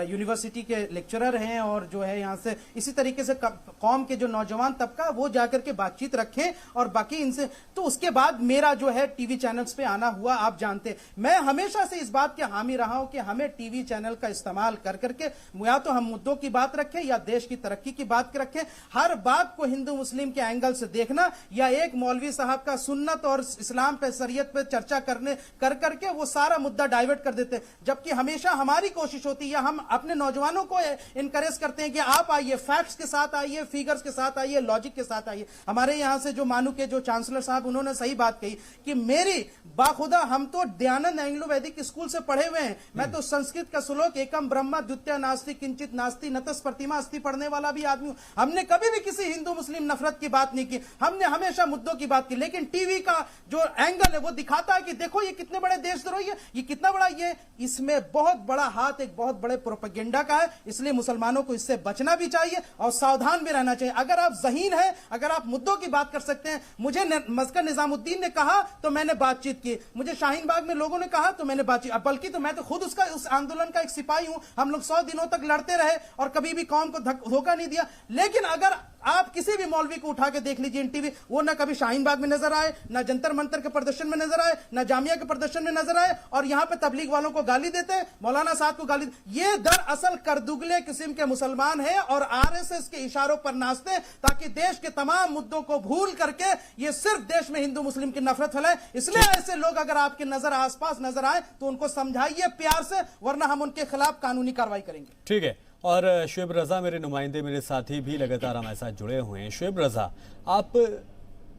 C: यूनिवर्सिटी के लेक्चरर हैं और जो है यहाँ से इसी तरीके से से कौम के जो नौजवान तबका वो जाकर के बातचीत रखें और बाकी इनसे। तो उसके बाद मेरा जो है टीवी चैनल्स पे आना हुआ, आप जानते हैं मैं हमेशा से इस बात के हामी रहा हूं कि हमें टीवी चैनल का इस्तेमाल कर करके या तो हम मुद्दों की बात रखें या देश की तरक्की की बात रखें। हर बात को हिंदू मुस्लिम के एंगल से देखना या एक मौलवी साहब का सुन्नत और इस्लाम पे शरीयत पे चर्चा कर करके वो सारा मुद्दा डाइवर्ट कर देते हैं। जबकि हमेशा हमारी कोशिश होती है, हम अपने नौजवानों को इनकरेज करते हैं कि आप आइए, फैक्ट्स के साथ आइए, फिगर्स के साथ आइए, लॉजिक के साथ आइए। हमारे यहां से जो मानू के जो चांसलर साहब, उन्होंने सही बात कही कि मेरी बाखुदा हम तो दयानंद एंग्लो वैदिक स्कूल से पढ़े हुए हैं। मैं तो संस्कृत का श्लोक एकम ब्रह्मा द्वितीय नास्ति किंचित नास्ति नतस प्रतिमा अस्ति पढ़ने वाला भी आदमी हूं। हमने कभी भी किसी हिंदू मुस्लिम नफरत की बात नहीं की, हमने हमेशा मुद्दों की बात की। लेकिन टीवी का जो एंगल है वो दिखाता है कि देखो ये कितने बड़े देशद्रोही है, ये कितना बड़ा, ये इसमें बहुत बड़ा हाथ एक बहुत बड़े प्रोपेगेंडा का है। इसलिए मुसलमानों को इससे बचना भी चाहिए और सावधान भी रहना चाहिए। अगर आप ज़हीन हैं, अगर आप मुद्दों की बात कर सकते हैं, मुझे मस्कर निजामुद्दीन ने कहा तो मैंने बातचीत की, मुझे शाहीन बाग में लोगों ने कहा तो मैंने बातचीत, बल्कि तो मैं तो खुद उस आंदोलन का एक सिपाही हूं। हम लोग 100 दिनों तक लड़ते रहे और कभी भी कौम को धोखा नहीं दिया। लेकिन अगर आप किसी भी मौलवी को उठा के देख लीजिए इन टीवी, वो ना कभी शाहीन बाग में नजर आए, ना जंतर मंतर के प्रदर्शन में नजर आए, ना जामिया के प्रदर्शन में नजर आए, और यहां पे तबलीग वालों को गाली देते हैं, मौलाना साहब को गाली। ये दरअसल करदुगले किस्म के मुसलमान हैं और आरएसएस के इशारों पर नाचते हैं ताकि देश के तमाम मुद्दों को भूल करके ये सिर्फ देश में हिंदू मुस्लिम की नफरत फैलाए। इसलिए ऐसे लोग अगर आपके नजर आसपास नजर आए तो उनको समझाइए प्यार से, वरना हम उनके खिलाफ कानूनी कार्रवाई करेंगे।
A: ठीक है। और शुएब रजा मेरे नुमाइंदे, मेरे साथी भी लगातार हमारे साथ जुड़े हुए हैं। शुएब रजा, आप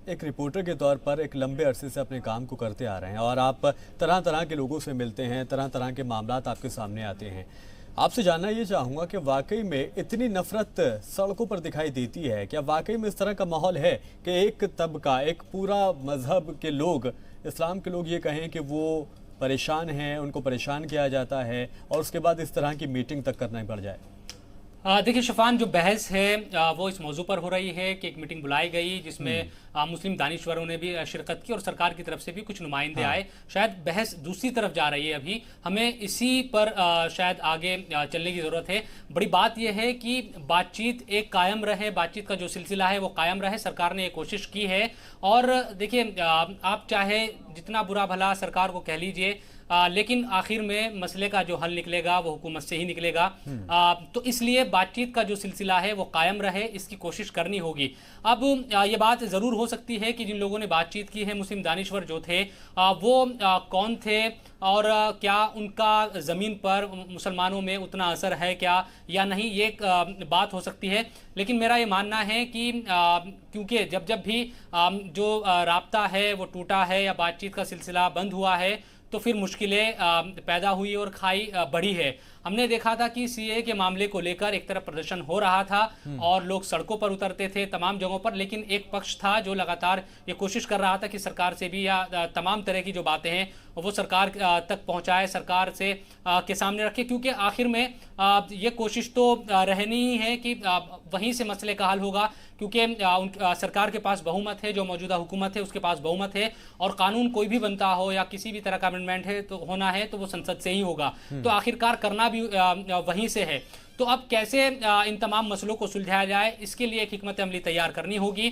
A: एक रिपोर्टर के तौर पर एक लंबे अरसे से अपने काम को करते आ रहे हैं और आप तरह तरह के लोगों से मिलते हैं, तरह तरह के मामलात आपके सामने आते हैं। आपसे जानना ये चाहूँगा कि वाकई में इतनी नफरत सड़कों पर दिखाई देती है? क्या वाकई में इस तरह का माहौल है कि एक तबका, एक पूरा मजहब के लोग, इस्लाम के लोग ये कहें कि वो परेशान हैं, उनको परेशान किया जाता है और उसके बाद इस तरह की मीटिंग तक करना पड़ जाए?
B: देखिए शफान, जो बहस है वो इस मौजू पर हो रही है कि एक मीटिंग बुलाई गई जिसमें मुस्लिम दानिश्वरों ने भी शिरकत की और सरकार की तरफ से भी कुछ नुमाइंदे आए। शायद बहस दूसरी तरफ जा रही है। अभी हमें इसी पर शायद आगे चलने की ज़रूरत है। बड़ी बात यह है कि बातचीत एक कायम रहे, बातचीत का जो सिलसिला है वो कायम रहे। सरकार ने ये कोशिश की है और देखिए, आप चाहे जितना बुरा भला सरकार को कह लीजिए, लेकिन आखिर में मसले का जो हल निकलेगा वो हुकूमत से ही निकलेगा। तो इसलिए बातचीत का जो सिलसिला है वो कायम रहे, इसकी कोशिश करनी होगी। अब ये बात ज़रूर हो सकती है कि जिन लोगों ने बातचीत की है, मुस्लिम दानिश्वर जो थे वो कौन थे और क्या उनका ज़मीन पर मुसलमानों में उतना असर है क्या या नहीं, ये एक बात हो सकती है। लेकिन मेरा ये मानना है कि क्योंकि जब भी जो राब्ता है वो टूटा है या बातचीत का सिलसिला बंद हुआ है तो फिर मुश्किलें पैदा हुई और खाई बढ़ी है। हमने देखा था कि सीए के मामले को लेकर एक तरफ प्रदर्शन हो रहा था और लोग सड़कों पर उतरते थे तमाम जगहों पर, लेकिन एक पक्ष था जो लगातार ये कोशिश कर रहा था कि सरकार से भी या तमाम तरह की जो बातें हैं वो सरकार तक पहुंचाए, सरकार से के सामने रखे, क्योंकि आखिर में ये कोशिश तो रहनी ही है कि वहीं से मसले का हल होगा, क्योंकि सरकार के पास बहुमत है, जो मौजूदा हुकूमत है उसके पास बहुमत है और कानून कोई भी बनता हो या किसी भी तरह का अमेंडमेंट है तो होना है तो वो संसद से ही होगा। तो आखिरकार करना भी वहीं से है। तो अब कैसे इन तमाम मसलों को सुलझाया जाए, इसके लिए एक हिकमत अमली तैयार करनी होगी।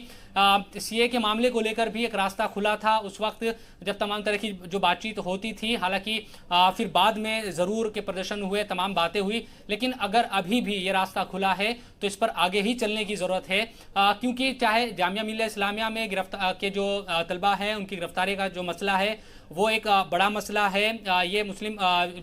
B: सीए के मामले को लेकर भी एक रास्ता खुला था उस वक्त जब तमाम तरह की जो बातचीत होती थी, हालांकि फिर बाद में ज़रूर के प्रदर्शन हुए, तमाम बातें हुई, लेकिन अगर अभी भी ये रास्ता खुला है तो इस पर आगे ही चलने की ज़रूरत है, क्योंकि चाहे जामिया मिल्लिया इस्लामिया में गिरफ्तार के जो तलबा हैं उनकी गिरफ्तारी का जो मसला है वो एक बड़ा मसला है। ये मुस्लिम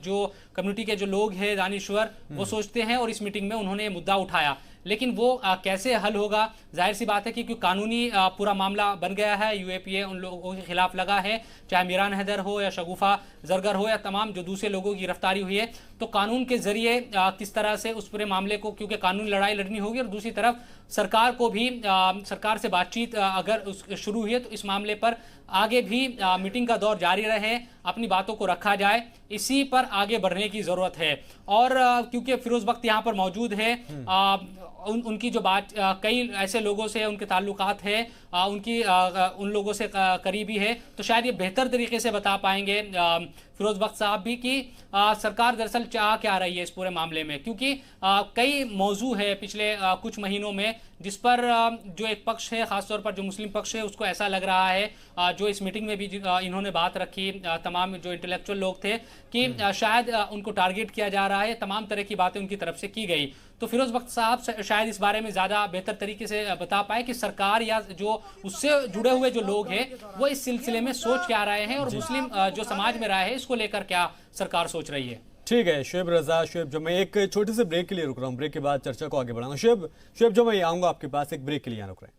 B: जो कम्युनिटी के जो लोग हैं दानिश्वर वो सोचते हैं और इस मीटिंग में उन्होंने ये मुद्दा उठाया, लेकिन वो कैसे हल होगा, जाहिर सी बात है कि क्योंकि कानूनी पूरा मामला बन गया है, यूएपीए उन लोगों के खिलाफ लगा है, चाहे मीरान हैदर हो या शगुफा जरगर हो या तमाम जो दूसरे लोगों की गिरफ्तारी हुई है, तो कानून के जरिए किस तरह से उस पूरे मामले को, क्योंकि कानूनी लड़ाई लड़नी होगी और दूसरी तरफ सरकार को भी सरकार से बातचीत अगर शुरू हुई है तो इस मामले पर आगे भी मीटिंग का दौर जारी रहे, अपनी बातों को रखा जाए, इसी पर आगे बढ़ने की ज़रूरत है। और क्योंकि फिरोज़ बख्त यहाँ पर मौजूद है, उनकी जो बात कई ऐसे लोगों से उनके ताल्लुकात है, उनकी उन लोगों से करीबी है, तो शायद ये बेहतर तरीके से बता पाएंगे फिरोज़ बख्त साहब भी कि सरकार दरअसल चाह क्या रही है इस पूरे मामले में, क्योंकि कई मौजू है पिछले कुछ महीनों में जिस पर जो एक पक्ष है, खासतौर पर जो मुस्लिम पक्ष है, उसको ऐसा लग रहा है, जो इस मीटिंग में भी इन्होंने बात रखी, तमाम जो इंटेलेक्चुअल लोग थे, कि शायद उनको टारगेट किया जा रहा है, तमाम तरह की बातें उनकी तरफ से की गई। तो फिरोज बख्त साहब शायद इस बारे में ज़्यादा बेहतर तरीके से बता पाए कि सरकार या जो उससे जुड़े हुए जो लोग हैं वो इस सिलसिले में सोच क्या रहे हैं, और मुस्लिम जो समाज में राय है इसको लेकर क्या सरकार सोच रही है।
A: ठीक है शुएब रजा, शुएब जो मैं एक छोटे से ब्रेक के लिए रुक रहा हूँ, ब्रेक के बाद चर्चा को आगे बढ़ाऊंगा। शुएब जो मैं आऊंगा आपके पास, एक ब्रेक के लिए रुक रहे हैं।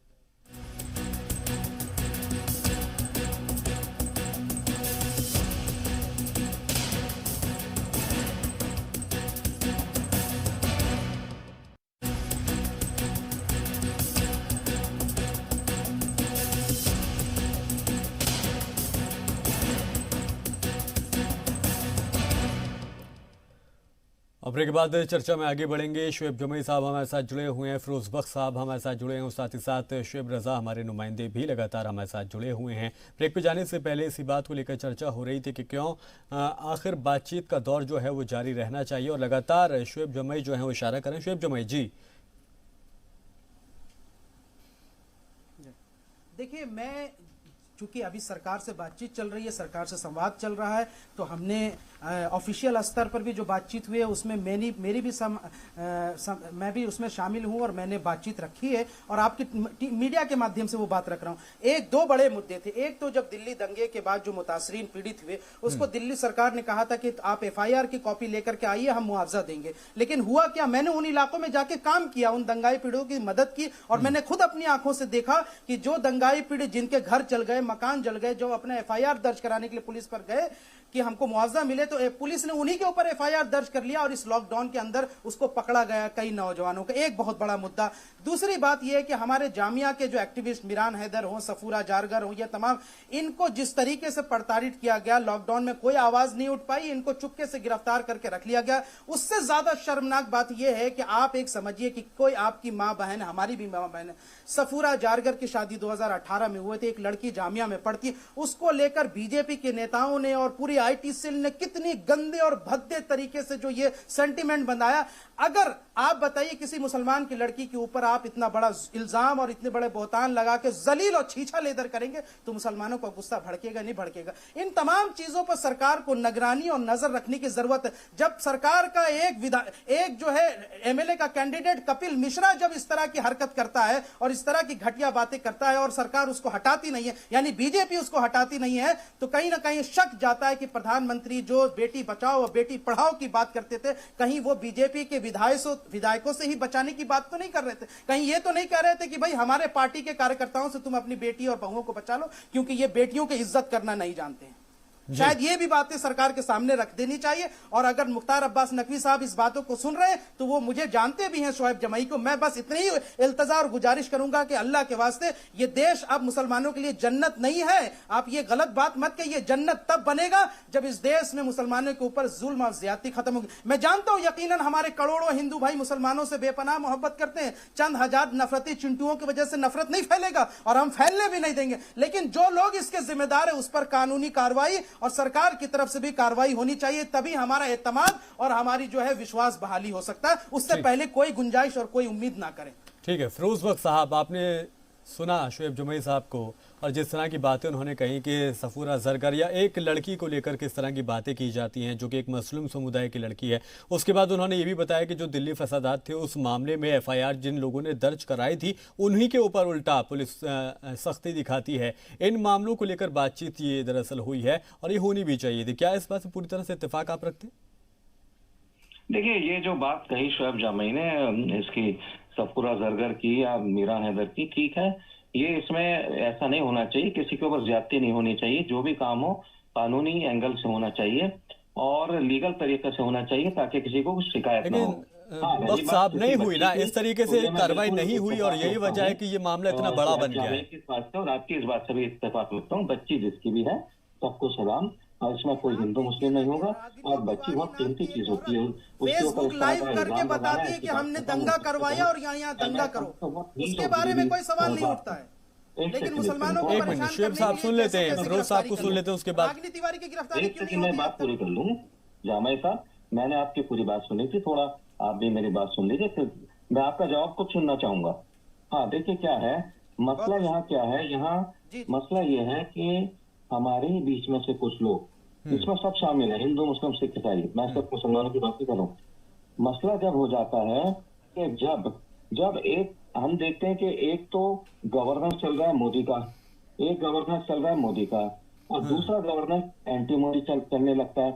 A: ब्रेक के बाद चर्चा में आगे बढ़ेंगे। शुएब जमई साहब हमारे साथ जुड़े हुए हैं, फिरोज बख्त साहब हमारे साथ जुड़े हैं, साथ ही साथ शुएब रजा हमारे नुमाइंदे भी लगातार हमारे साथ जुड़े हुए हैं। ब्रेक पे जाने से पहले इसी बात को लेकर चर्चा हो रही थी कि क्यों आखिर बातचीत का दौर जो है वो जारी रहना चाहिए, और लगातार शुएब जमई जो है वो इशारा करें। शुएब जमई जी,
C: देखिए, मैं चूंकि अभी सरकार से बातचीत चल रही है, सरकार से संवाद चल रहा है, तो हमने ऑफिशियल स्तर पर भी जो बातचीत हुई है उसमें मेरी भी मैं भी उसमें शामिल हूं और मैंने बातचीत रखी है, और आपकी मीडिया के माध्यम से वो बात रख रहा हूं। एक दो बड़े मुद्दे थे। एक तो जब दिल्ली दंगे के बाद जो मुतासरीन पीड़ित हुए, उसको दिल्ली सरकार ने कहा था कि आप FIR की कॉपी लेकर के आइए, हम मुआवजा देंगे। लेकिन हुआ क्या, मैंने उन इलाकों में जाके काम किया, उन दंगाई पीड़ितों की मदद की, और मैंने खुद अपनी आंखों से देखा कि जो दंगाई पीड़ित जिनके घर जल गए, मकान जल गए, जो अपने FIR दर्ज कराने के लिए पुलिस पर गए कि हमको मुआवजा मिले, तो पुलिस ने उन्हीं के ऊपर FIR दर्ज कर लिया, और इस लॉकडाउन के अंदर उसको पकड़ा गया कई नौजवानों का। एक बहुत बड़ा मुद्दा। दूसरी बात यह है कि हमारे जामिया के जो एक्टिविस्ट मिरान हैदर हो, सफूरा जारगर हो, ये तमाम, इनको जिस तरीके से प्रताड़ित किया गया, लॉकडाउन में कोई आवाज नहीं उठ पाई, इनको चुपके से गिरफ्तार करके रख लिया गया। उससे ज्यादा शर्मनाक बात यह है कि आप एक समझिए कि कोई आपकी मां बहन, हमारी भी मां बहन है, सफूरा जारगर की शादी 2018 में हुए थे, एक लड़की जामिया में पढ़ती, उसको लेकर बीजेपी के नेताओं ने और पूरी IT सेल ने कितनी गंदे और भद्दे तरीके से जो ये सेंटीमेंट बनाया। अगर आप बताइए किसी मुसलमान की लड़की के ऊपर आप इतना बड़ा इल्जाम और इतने बड़े बोहतान लगा के जलील और छीछा लेकर करेंगे, तो मुसलमानों का गुस्सा भड़केगा नहीं भड़केगा। इन तमाम चीजों पर सरकार को निगरानी और नजर रखने की जरूरत है। जब सरकार का एक जो है MLA का कैंडिडेट कपिल मिश्रा जब इस तरह की हरकत करता है और इस तरह की घटिया बातें करता है और सरकार उसको हटाती नहीं है, यानी बीजेपी उसको हटाती नहीं है, तो कहीं ना कहीं शक जाता है कि प्रधानमंत्री जो बेटी बचाओ और बेटी पढ़ाओ की बात करते थे, कहीं वो बीजेपी के विधायकों से ही बचाने की बात तो नहीं कर रहे थे, कहीं ये तो नहीं कह रहे थे कि भाई हमारे पार्टी के कार्यकर्ताओं से तुम अपनी बेटी और बहुओं को बचा लो, क्योंकि ये बेटियों की इज्जत करना नहीं जानते हैं। शायद ये भी बातें सरकार के सामने रख देनी चाहिए। और अगर मुख्तार अब्बास नकवी साहब इस बातों को सुन रहे हैं तो वो मुझे जानते भी हैं, शुएब जमई को। मैं बस इतनी ही इल्तजा और गुजारिश करूंगा कि अल्लाह के वास्ते ये देश अब मुसलमानों के लिए जन्नत नहीं है। आप ये गलत बात मत कहिए। जन्नत तब बनेगा जब इस देश में मुसलमानों के ऊपर जुल्म और ज्यादती खत्म होगी। मैं जानता हूं यकीनन हमारे करोड़ों हिंदू भाई मुसलमानों से बेपनाह मोहब्बत करते हैं। चंद हजार नफरती चिंटुओं की वजह से नफरत नहीं फैलेगा और हम फैलने भी नहीं देंगे, लेकिन जो लोग इसके जिम्मेदार है उस पर कानूनी कार्रवाई और सरकार की तरफ से भी कार्रवाई होनी चाहिए। तभी हमारा एतमाद और हमारी जो है विश्वास बहाली हो सकता है। उससे पहले कोई गुंजाइश और कोई उम्मीद ना करें।
A: ठीक है फिरोज बख्त साहब, आपने सुना शुएब जमई साहब को और जिस तरह की बातें उन्होंने कही कि सफूरा जरगर या एक लड़की को लेकर किस तरह की बातें की जाती हैं जो कि एक मुस्लिम समुदाय की लड़की है। उसके बाद उन्होंने ये भी बताया कि जो दिल्ली फसादात थे उस मामले में FIR जिन लोगों ने दर्ज कराई थी उन्हीं के ऊपर उल्टा पुलिस सख्ती दिखाती है। इन मामलों को लेकर बातचीत ये दरअसल हुई है और ये होनी भी चाहिए थी। क्या इस बात से पूरी तरह से इत्तेफाक आप रखते हैं?
D: देखिए, ये जो बात कही शुएब जमई ने इसकी सफूरा जरगर की या मिरान हैदर की, ठीक है, ये इसमें ऐसा नहीं होना चाहिए, किसी के ऊपर ज्यादती नहीं होनी चाहिए। जो भी काम हो कानूनी एंगल से होना चाहिए और लीगल तरीके से होना चाहिए ताकि किसी को कुछ शिकायत ना हो।
A: वक्त साहब नहीं हुई ना, इस तरीके से कार्रवाई नहीं हुई और यही वजह है कि ये मामला इतना बड़ा बन गया है।
D: इस बात से और आपकी इस बात से भी इत्तेफाक रखता हूँ। बच्ची जिसकी भी है सबको सलाम, और इसमें कोई हिंदू मुस्लिम नहीं होगा। और बच्ची बहुत कीमती चीज होती है।
C: फेसबुक लाइव करके बताती है कि हमने दंगा करवाया और यहाँ दंगा करो, उसके बारे में कोई सवाल नहीं उठता है। लेकिन मुसलमानों को
A: एक मिनट शुएब साहब सुन लेते हैं, फिरोज साहब को सुन लेते हैं, उसके बाद
C: तिवारी की गिरफ्तारी क्यों नहीं
D: मैं बात पूरी कर लूँ। जामई साहब, मैंने आपकी पूरी बात सुनी थी, थोड़ा आप भी मेरी बात सुन लीजिए, फिर मैं आपका जवाब कुछ सुनना चाहूंगा। हाँ देखिए क्या है मसला, यहाँ क्या है, यहाँ
C: जी
D: मसला ये है कि हमारे ही बीच में से कुछ लोग, इसमें सब शामिल है, हिंदू मुस्लिम सिख ईसाई, मैं सिर्फ मुसलमानों की बात नहीं कर रहा हूँ। मसला जब हो जाता है कि जब जब एक हम देखते हैं कि एक तो गवर्नेंस चल रहा है मोदी का, एक गवर्नेंस चल रहा है मोदी का, और दूसरा गवर्नेंस एंटी मोदी चलने लगता है।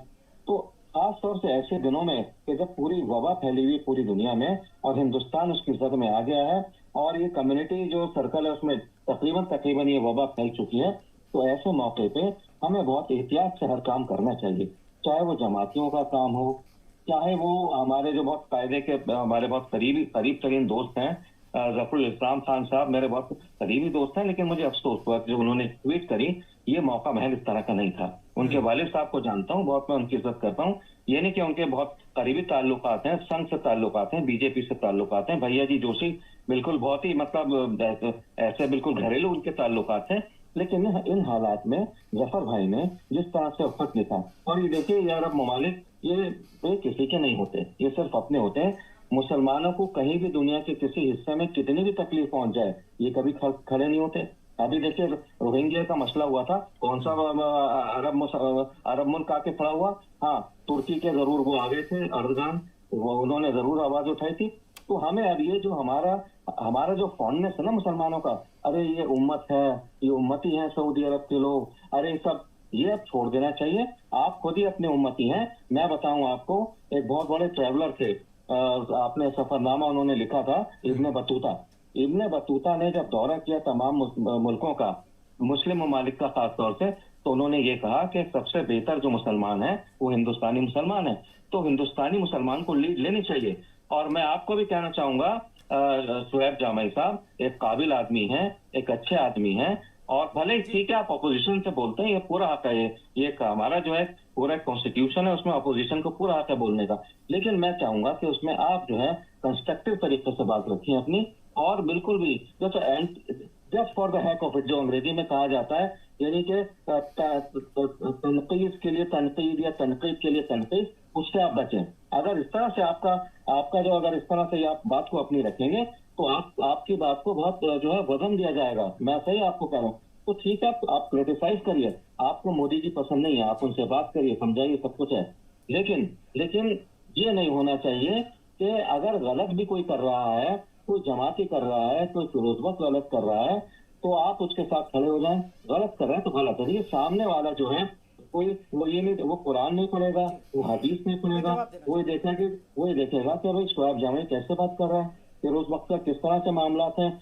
D: तो खास तौर से ऐसे दिनों में कि जब पूरी वबा फैली हुई पूरी दुनिया में और हिंदुस्तान उसकी जद में आ गया है और ये कम्युनिटी जो सर्कल है उसमें तकरीबन ये वबा फैल चुकी है, तो ऐसे मौके पे हमें बहुत एहतियात से हर काम करना चाहिए, चाहे वो जमातियों का काम हो, चाहे वो हमारे जो बहुत कायदे के हमारे बहुत करीब तरीन दोस्त हैं, जफरुल इस्लाम खान साहब मेरे बहुत करीबी दोस्त हैं, लेकिन मुझे अफसोस हुआ कि जो उन्होंने ट्वीट करी ये मौका महल इस तरह का नहीं था। उनके वालिद साहब को जानता हूँ बहुत, मैं उनकी इज्जत करता हूँ, ये नहीं कि उनके बहुत करीबी ताल्लुकात हैं, संघ से ताल्लुकात हैं, बीजेपी से ताल्लुकात हैं, भैया जी जोशी बिल्कुल बहुत ही मतलब ऐसे बिल्कुल घरेलू उनके ताल्लुकात हैं। लेकिन इन हालात में जफर भाई ने जिस तरह से खत लिखा, और ये देखिए ये अरब ममालिक ये किसी के नहीं होते, ये सिर्फ अपने होते हैं। मुसलमानों को कहीं भी दुनिया के किसी हिस्से में कितनी भी तकलीफ पहुंच जाए ये कभी खड़े नहीं होते। अभी देखिए रोहिंग्या का मसला हुआ था, कौन सा अरब मुल्क आके खड़ा हुआ, हाँ तुर्की के जरूर वो आ गए थे अर्दगान, उन्होंने जरूर आवाज उठाई थी। तो हमें अब ये जो हमारा जो फॉन्डनेस है ना मुसलमानों का, अरे ये उम्मत है, ये उम्मती है सऊदी अरब के लोग, अरे सब ये अब छोड़ देना चाहिए। आप खुद ही अपने उम्मती हैं। मैं बताऊं आपको, एक बहुत बड़े ट्रैवलर थे, आपने सफरनामा उन्होंने लिखा था, इब्ने बतूता ने जब दौरा किया तमाम मुल्कों का, मुस्लिम ममालिक का खास तौर से, तो उन्होंने ये कहा कि सबसे बेहतर जो मुसलमान है वो हिंदुस्तानी मुसलमान है, तो हिंदुस्तानी मुसलमान को लीड लेनी चाहिए। और मैं आपको भी कहना चाहूंगा शुएब जामई साहब एक काबिल आदमी हैं, एक अच्छे आदमी हैं, और भले ही ठीक है आप अपोजिशन से बोलते हैं, ये पूरा हक है, ये हमारा जो है पूरा कॉन्स्टिट्यूशन है, उसमें अपोजिशन को पूरा हक है बोलने का, लेकिन मैं चाहूंगा कि उसमें आप जो है कंस्ट्रक्टिव तरीके से बात रखिए अपनी, और बिल्कुल भी just for the hack of it जो अंग्रेजी में कहा जाता है, यानी कि तनकीद के लिए तनकीद या तनकीद के लिए तनकीद, उससे आप बचें। अगर इस तरह से आपका जो अगर इस तरह से आप बात को अपनी रखेंगे तो आपकी बात को बहुत जो है वजन दिया जाएगा। मैं सही आपको कह रहा हूँ, तो ठीक है आप क्रिटिसाइज करिए, आपको मोदी जी पसंद नहीं है, आप उनसे बात करिए, समझाइए, सब कुछ है, लेकिन ये नहीं होना चाहिए कि अगर गलत भी कोई कर रहा है, कोई जमाती कर रहा है, कोई फिरोजबख्श गलत कर रहा है, तो आप उसके साथ खड़े हो जाएं। गलत कर रहे हैं तो गलत है, ये सामने वाला जो है कोई वो ये नहीं, वो कुरान नहीं पढ़ेगा, वो हदीस नहीं पढ़ेगा, वो ये देखेगा कि भाई शुएब जामई कैसे बात कर रहा है, फिरोजबख्श का किस तरह से मामला हैं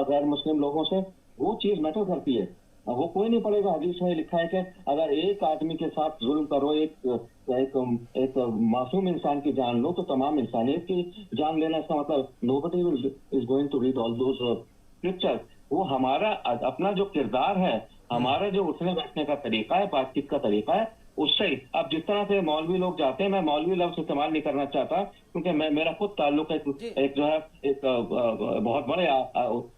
D: गैर मुस्लिम लोगों से, वो चीज मैटर करती है। वो कोई नहीं पड़ेगा, हदीस में लिखा है कि अगर एक आदमी के साथ जुल्म करो, एक मासूम इंसान की जान लो, तो तमाम इंसानियत की जान लेना, इसका मतलब nobody is going to read all those scriptures. वो हमारा अपना जो किरदार है, हमारा जो उठने बैठने का तरीका है, बातचीत का तरीका है, उससे ही अब जिस तरह से मौलवी लोग जाते हैं, मैं मौलवी लफ्ज इस्तेमाल नहीं करना चाहता क्योंकि मेरा खुद ताल्लुक एक जो है एक बहुत बड़े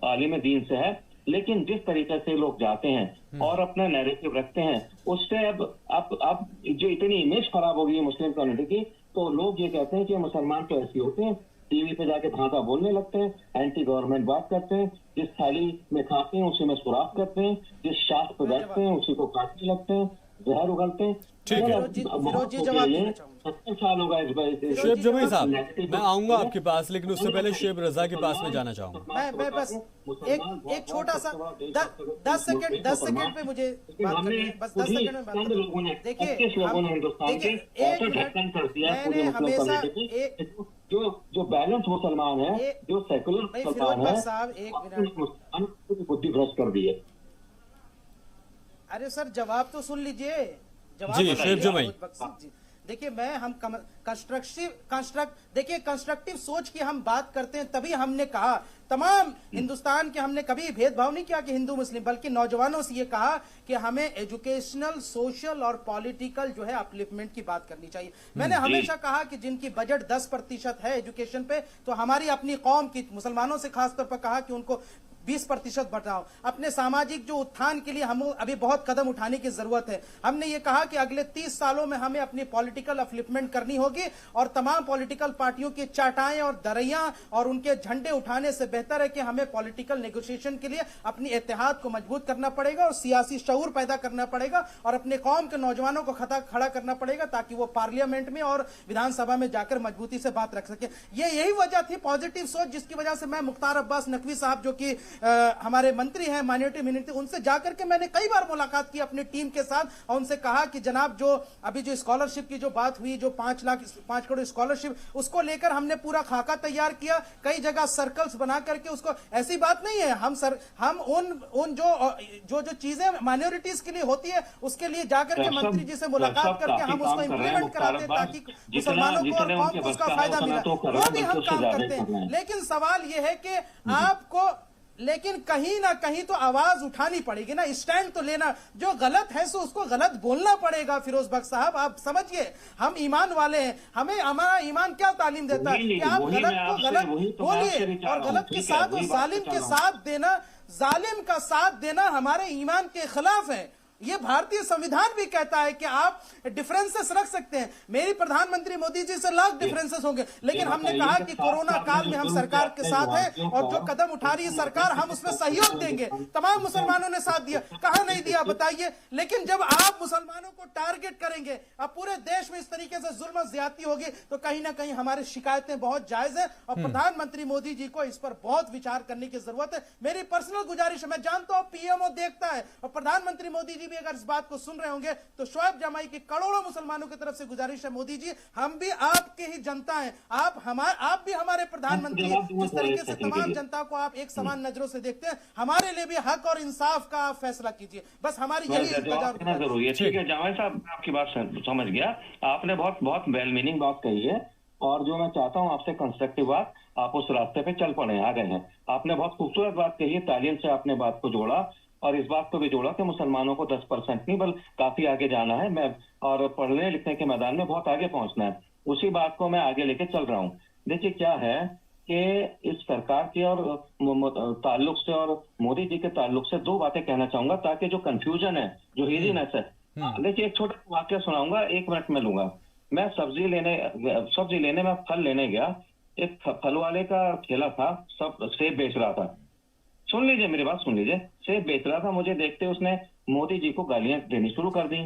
D: आलिम दीन से है, लेकिन जिस तरीके से लोग जाते हैं और अपना नैरेटिव रखते हैं, उससे अब जो इतनी इमेज खराब हो गई है मुस्लिम कम्युनिटी की, तो लोग ये कहते हैं कि मुसलमान तो ऐसे होते हैं, टीवी पे जाके भागा बोलने लगते हैं, एंटी गवर्नमेंट बात करते हैं, जिस थाली में खाते हैं उसी में सुराख करते हैं, जिस शाख पे बैठते हैं उसी को काटने लगते हैं, जहर उगलते हैं।
A: ठीक है,
C: फिरोज जी जवाब देना चाहूंगा।
D: 70 साल होगा इस बार।
A: शुएब जामई साहब, मैं आऊंगा आपके पास, लेकिन उससे पहले शुएब रजा के पास में जाना चाहूंगा।
C: मैं बस एक छोटा सा 10 सेकंड पे मुझे बात करनी है, बस 10 सेकंड में बात करनी है। देखिए मैंने हमेशा
D: जो बैलेंस मुसलमान है, जो सेकुलर मुसलमान है,
C: साहब एक मिनट,
D: बुद्धि भ्रष्ट कर दी है।
C: अरे सर जवाब तो सुन लीजिए,
A: जी शुएब जामई।
C: देखिए हम कंस्ट्रक्टिव सोच की हम बात करते हैं, तभी हमने कहा तमाम हिंदुस्तान के, हमने कभी भेदभाव नहीं किया कि हिंदू मुस्लिम, बल्कि नौजवानों से ये कहा कि हमें एजुकेशनल, सोशल और पॉलिटिकल जो है अपलिफ्टमेंट की बात करनी चाहिए। मैंने हमेशा कहा कि जिनकी बजट 10% है एजुकेशन पे, तो हमारी अपनी कौम की मुसलमानों से खासतौर पर कहा कि उनको 20% बढ़ाओ। अपने सामाजिक जो उत्थान के लिए हम अभी बहुत कदम उठाने की जरूरत है। हमने ये कहा कि अगले 30 सालों में हमें अपनी पॉलिटिकल अपलिफ्टमेंट करनी होगी और तमाम पॉलिटिकल पार्टियों की चाटाएं और दरैयां और उनके झंडे उठाने से बेहतर है कि हमें पॉलिटिकल नेगोशिएशन के लिए अपनी इत्तेहाद को मजबूत करना पड़ेगा और सियासी शऊर पैदा करना पड़ेगा और अपने कौम के नौजवानों को खड़ा करना पड़ेगा ताकि वो पार्लियामेंट में और विधानसभा में जाकर मजबूती से बात रख सके। यही वजह थी पॉजिटिव सोच, जिसकी वजह से मैं मुख्तार अब्बास नकवी साहब जो कि हमारे मंत्री हैं माइनॉरिटी मिनिस्टर, उनसे जाकर के मैंने कई बार मुलाकात की अपनी टीम के साथ और उनसे कहा कि जनाब जो अभी जो स्कॉलरशिप की जो बात हुई, जो 5 करोड़ स्कॉलरशिप, उसको लेकर हमने पूरा खाका तैयार किया, कई जगह सर्कल्स बना करके उसको, ऐसी बात नहीं है हम उन जो चीजें माइनॉरिटीज के लिए होती है उसके लिए जाकर के मंत्री जी से मुलाकात करके हम उसको इंप्लीमेंट कराते हैं ताकि मुसलमानों को और कौम को उसका फायदा मिला, वो भी हम काम करते हैं। लेकिन सवाल यह है कि आपको लेकिन कहीं ना कहीं तो आवाज उठानी पड़ेगी ना, स्टैंड तो लेना, जो गलत है सो उसको गलत बोलना पड़ेगा। फिरोज बख्श साहब आप समझिए, हम ईमान वाले हैं, हमें हमारा ईमान क्या तालीम देता है कि आप गलत को गलत बोलिए और गलत के साथ और जालिम के साथ देना, जालिम का साथ देना हमारे ईमान के खिलाफ है। ये भारतीय संविधान भी कहता है कि आप डिफरेंसेस रख सकते हैं। मेरी प्रधानमंत्री मोदी जी से लाख डिफरेंसेस होंगे, लेकिन हमने कहा कि कोरोना काल में हम सरकार के साथ हैं और जो कदम उठा रही है सरकार हम उसमें सहयोग देंगे। तमाम मुसलमानों ने साथ दिया, कहां नहीं दिया बताइए। लेकिन जब आप मुसलमानों को टारगेट करेंगे, अब पूरे देश में इस तरीके से जुल्म ज्यादती होगी तो कहीं ना कहीं हमारी शिकायतें बहुत जायज है और प्रधानमंत्री मोदी जी को इस पर बहुत विचार करने की जरूरत है। मेरी पर्सनल गुजारिश है, मैं जानता हूं पीएमओ देखता है और प्रधानमंत्री मोदी जी अगर इस बात को सुन रहे होंगे तो शोएब जमाई की करोड़ों मुसलमानों की तरफ से गुजारिश है, मोदी जी हम भी आपके ही जनता हैं, आप भी हमारे प्रधानमंत्री हैं। जिस तरीके से तमाम जनता को आप एक समान नजरों से देखते हैं, हमारे लिए भी हक और इंसाफ का आप फैसला कीजिए। बस हमारी यही
D: जरूरी है। ठीक है जमाई साहब, आपकी बात समझ गया, आपने बहुत वेल मीनिंग बात कही है और जो मैं चाहता हूं आपसे कंस्ट्रक्टिव बात, आप उस रास्ते पे चल पड़े, आ गए हैं। आपने बहुत खूबसूरत बात कही है, तालीम से आपने बात को जोड़ा और इस बात को भी जोड़ा कि मुसलमानों को 10% नहीं बल्कि काफी आगे जाना है, मैं और पढ़ने लिखने के मैदान में बहुत आगे पहुंचना है। उसी बात को मैं आगे लेके चल रहा हूं। देखिए क्या है कि इस सरकार के और ताल्लुक से और मोदी जी के ताल्लुक से दो बातें कहना चाहूंगा ताकि जो कंफ्यूजन है, जो हेजीनेस है। देखिए एक छोटा वाक्य सुनाऊंगा, 1 मिनट में लूंगा। मैं सब्जी लेने में फल लेने गया, एक फल वाले का ठेला था, सब सेब बेच रहा था। सुन लीजिए मेरी बात, सुन लीजिए। सेब बेच रहा था, मुझे देखते उसने मोदी जी को गालियां देनी शुरू कर दी,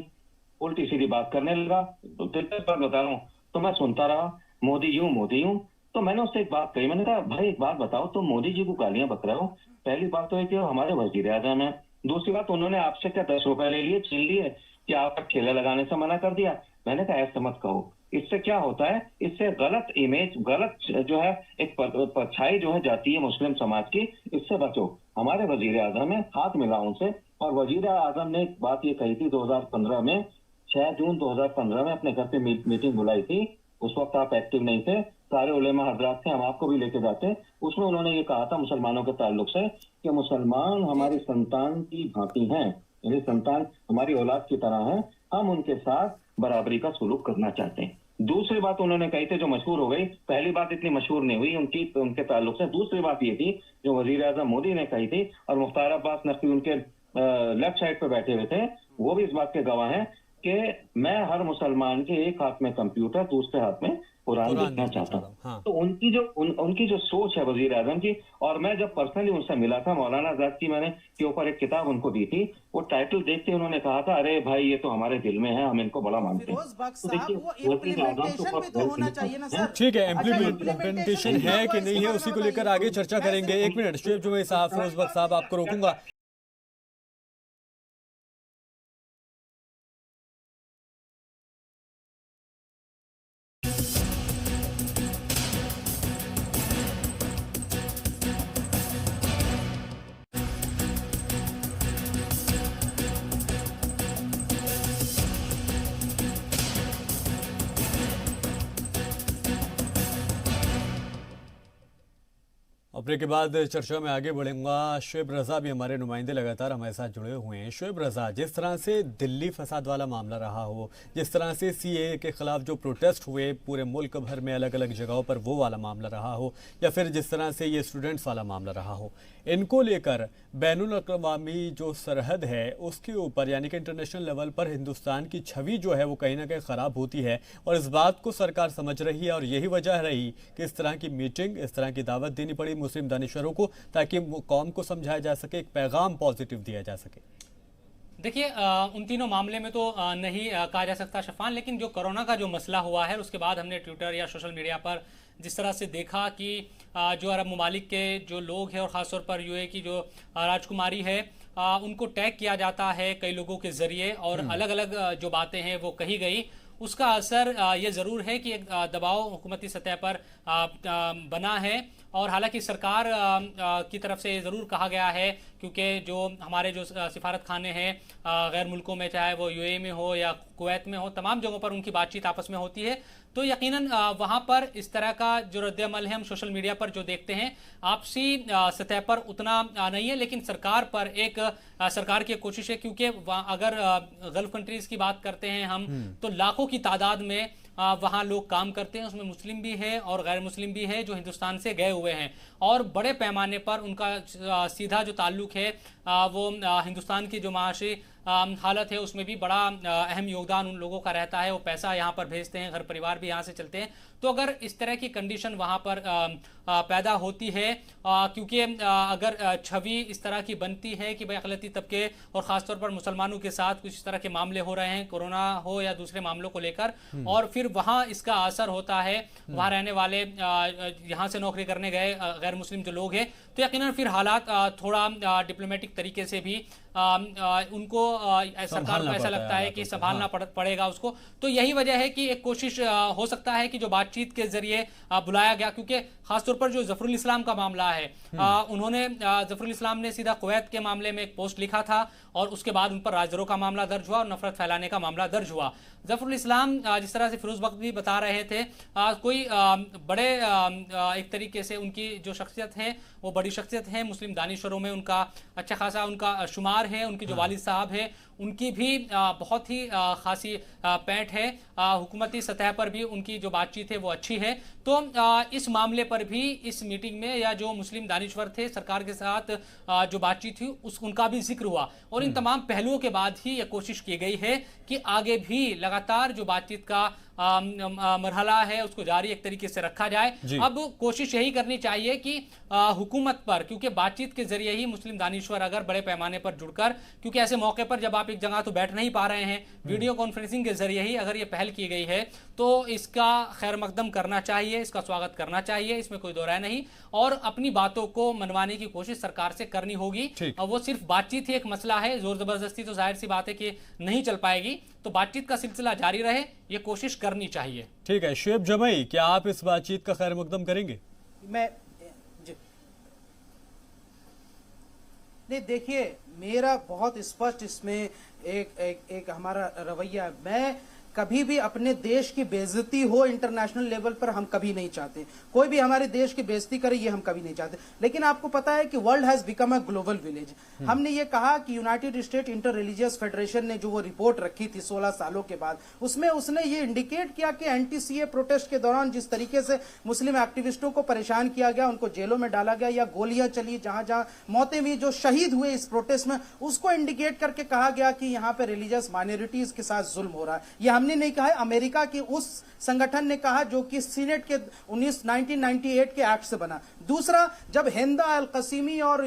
D: उल्टी सीधी बात करने लगा। तो दिलचस्प बात बता रहा हूँ, तो मैं सुनता रहा, मोदी यूं। तो मैंने उससे एक बात कही, मैंने कहा भाई एक बात बताओ, तुम मोदी जी को गालियां बक रहे हो, पहली बात तो है कि हमारे वजीर आजम है, दूसरी बात उन्होंने आपसे क्या 10 रुपए ले लिए, छीन लिए कि आपका ठेला लगाने से मना कर दिया। मैंने कहा ऐसे मत कहो, इससे क्या होता है, इससे गलत इमेज, गलत जो है एक परछाई जो है जाती है मुस्लिम समाज की, इससे बचो। हमारे वजीर आजम है, हाथ मिला उनसे और वजीर आजम ने एक बात ये कही थी 2015 में, 6 जून 2015 में अपने घर पे मीटिंग बुलाई थी। उस वक्त आप एक्टिव नहीं थे, सारे उलेमा हजरात थे, हम आपको भी लेके जाते। उसमें उन्होंने ये कहा था मुसलमानों के ताल्लुक से कि मुसलमान हमारी संतान की भांति हैं, यानी संतान हमारी औलाद की तरह है, हम उनके साथ बराबरी का सलूक करना चाहते हैं। दूसरी बात उन्होंने कही थी जो मशहूर हो गई, पहली बात इतनी मशहूर नहीं हुई उनके ताल्लुक से, दूसरी बात ये थी जो वजीर आजम मोदी ने कही थी और मुख्तार अब्बास नकवी उनके लेफ्ट साइड पे बैठे हुए थे, वो भी इस बात के गवाह हैं कि मैं हर मुसलमान के एक हाथ में कंप्यूटर, दूसरे हाथ में कुरान देखना चाहता हूँ। हाँ। तो उनकी जो सोच है वजीर आजम की, और मैं जब पर्सनली उनसे मिला था, मौलाना आजाद की मैंने के ऊपर एक किताब उनको दी थी, वो टाइटल देख के उन्होंने कहा था अरे भाई ये तो हमारे दिल में है, हम इनको बड़ा मानते हैं।
A: ठीक है, इम्प्लीमेंटेशन है कि नहीं है उसी को लेकर आगे चर्चा करेंगे। 1 मिनट शोएब जुमैर साहब, फिरोज बख्श साहब आपको रोकूंगा। ब्रेक के बाद चर्चा में आगे बढ़ूंगा। शोएब रजा भी हमारे नुमाइंदे लगातार हमारे साथ जुड़े हुए हैं। शोएब रजा, जिस तरह से दिल्ली फसाद वाला मामला रहा हो, जिस तरह से सीएए के खिलाफ जो प्रोटेस्ट हुए पूरे मुल्क भर में अलग अलग जगहों पर वो वाला मामला रहा हो, या फिर जिस तरह से ये स्टूडेंट्स वाला मामला रहा हो, इनको लेकर बैनुल अक़वामी जो सरहद है उसके ऊपर यानी कि इंटरनेशनल लेवल पर हिंदुस्तान की छवि जो है वो कहीं ना कहीं ख़राब होती है, और इस बात को सरकार समझ रही है और यही वजह रही कि इस तरह की मीटिंग, इस तरह की दावत देनी पड़ी मुस्लिम दानिशवरों को, ताकि कौम को समझाया जा सके, एक पैगाम पॉजिटिव दिया जा सके।
B: देखिए, उन तीनों मामले में तो नहीं कहा जा सकता शफान, लेकिन जो कोरोना का जो मसला हुआ है उसके बाद हमने ट्विटर या सोशल मीडिया पर जिस तरह से देखा कि जो अरब ममालिक के जो लोग हैं और ख़ासतौर पर यूए की जो राजकुमारी है उनको टैग किया जाता है कई लोगों के ज़रिए और अलग अलग जो बातें हैं वो कही गई, उसका असर ये ज़रूर है कि एक दबाव हुकूमती सतह पर बना है। और हालांकि सरकार की तरफ से ज़रूर कहा गया है, क्योंकि जो हमारे जो सिफारत खाने हैं गैर मुल्कों में, चाहे वो यूएई में हो या कुवैत में हो, तमाम जगहों पर उनकी बातचीत आपस में होती है, तो यकीनन वहाँ पर इस तरह का जो रद्द-ए-अमल है हम सोशल मीडिया पर जो देखते हैं आपसी सतह पर उतना नहीं है, लेकिन सरकार पर एक सरकार की कोशिश है, क्योंकि अगर गल्फ कंट्रीज़ की बात करते हैं हम तो लाखों की तादाद में वहाँ लोग काम करते हैं, उसमें मुस्लिम भी है और गैर मुस्लिम भी है जो हिंदुस्तान से गए हुए हैं, और बड़े पैमाने पर उनका सीधा जो ताल्लुक है वो हिंदुस्तान की जो माशी हालत है उसमें भी बड़ा अहम योगदान उन लोगों का रहता है। वो पैसा यहाँ पर भेजते हैं, घर परिवार भी यहाँ से चलते हैं। तो अगर इस तरह की कंडीशन वहाँ पर पैदा होती है, क्योंकि अगर छवि इस तरह की बनती है कि भाई अक़लियती तबके और ख़ासतौर पर मुसलमानों के साथ कुछ इस तरह के मामले हो रहे हैं, कोरोना हो या दूसरे मामलों को लेकर, और फिर वहाँ इसका असर होता है, वहाँ रहने वाले यहाँ से नौकरी करने गए गैर मुस्लिम जो लोग हैं, तो यकीनन फिर हालात थोड़ा डिप्लोमेटिक तरीके से भी उनको सरकार को ऐसा लगता है कि संभालना पड़ेगा उसको। तो यही वजह है कि एक कोशिश हो सकता है कि जो बातचीत के जरिए बुलाया गया, क्योंकि खासतौर पर जो जफरुल इस्लाम का मामला है, उन्होंने जफरुल इस्लाम ने सीधा कुवैत के मामले में एक पोस्ट लिखा था और उसके बाद उन पर राजद्रोह का मामला दर्ज हुआ और नफरत फैलाने का मामला दर्ज हुआ। जफरुल इस्लाम जिस तरह से फिरोज बख्त भी बता रहे थे, कोई बड़े एक तरीके से उनकी जो शख्सियत है वो बड़ी शख्सियत है, मुस्लिम दानिशवरों में उनका अच्छा खासा उनका शुमार है, उनके जो वालिद साहब है उनकी भी बहुत ही खासी पैठ है, हुकूमती सतह पर भी उनकी जो बातचीत है वो अच्छी है। तो इस मामले पर भी इस मीटिंग में या जो मुस्लिम दानिशवर थे सरकार के साथ जो बातचीत हुई उनका भी जिक्र हुआ, और इन तमाम पहलुओं के बाद ही ये कोशिश की गई है कि आगे भी लगातार जो बातचीत का मरहला है उसको जारी एक तरीके से रखा जाए। अब कोशिश यही करनी चाहिए कि हुकूमत पर, क्योंकि बातचीत के जरिए ही मुस्लिम दानिशवर अगर बड़े पैमाने पर जुड़कर, क्योंकि ऐसे मौके पर जब आप एक जगह तो बैठ नहीं पा रहे हैं, वीडियो कॉन्फ्रेंसिंग के जरिए ही अगर ये पहल की गई है तो इसका खैर मकदम करना चाहिए, इसका स्वागत करना चाहिए, इसमें कोई दो राय नहीं, और अपनी बातों को मनवाने की कोशिश सरकार से करनी होगी। वो सिर्फ बातचीत ही एक मसला है, जोर जबरदस्ती तो जाहिर सी बात है कि नहीं चल पाएगी, तो बातचीत का सिलसिला जारी रहे, ये कोशिश करनी चाहिए।
A: ठीक है शुएब जमई, क्या आप इस बातचीत का खैर मकदम करेंगे?
C: मैं नहीं, देखिए मेरा बहुत स्पष्ट इसमें एक हमारा रवैया है। मैं कभी भी अपने देश की बेइज्जती हो इंटरनेशनल लेवल पर हम कभी नहीं चाहते, कोई भी हमारे देश की बेइज्जती करे ये हम कभी नहीं चाहते, लेकिन आपको पता है कि world has become a global village. हमने ये कहा कि United state inter religious federation ने जो वो रिपोर्ट रखी थी 16 सालों के बाद, उसमें उसने ये इंडिकेट किया कि एंटी सीए प्रोटेस्ट के दौरान जिस तरीके से मुस्लिम एक्टिविस्टों को परेशान किया गया, उनको जेलों में डाला गया या गोलियां चली, जहां जहां मौतें हुई, जो शहीद हुए इस प्रोटेस्ट में, उसको इंडिकेट करके कहा गया कि यहाँ पे रिलीजियस माइनॉरिटीज के साथ जुल्म हो रहा है। ये हमने नहीं कहा है, अमेरिका की उस संगठन ने कहा जो कि सीनेट के 1998 के एक्ट से बना। दूसरा, जब हिंदा अल कसीमी और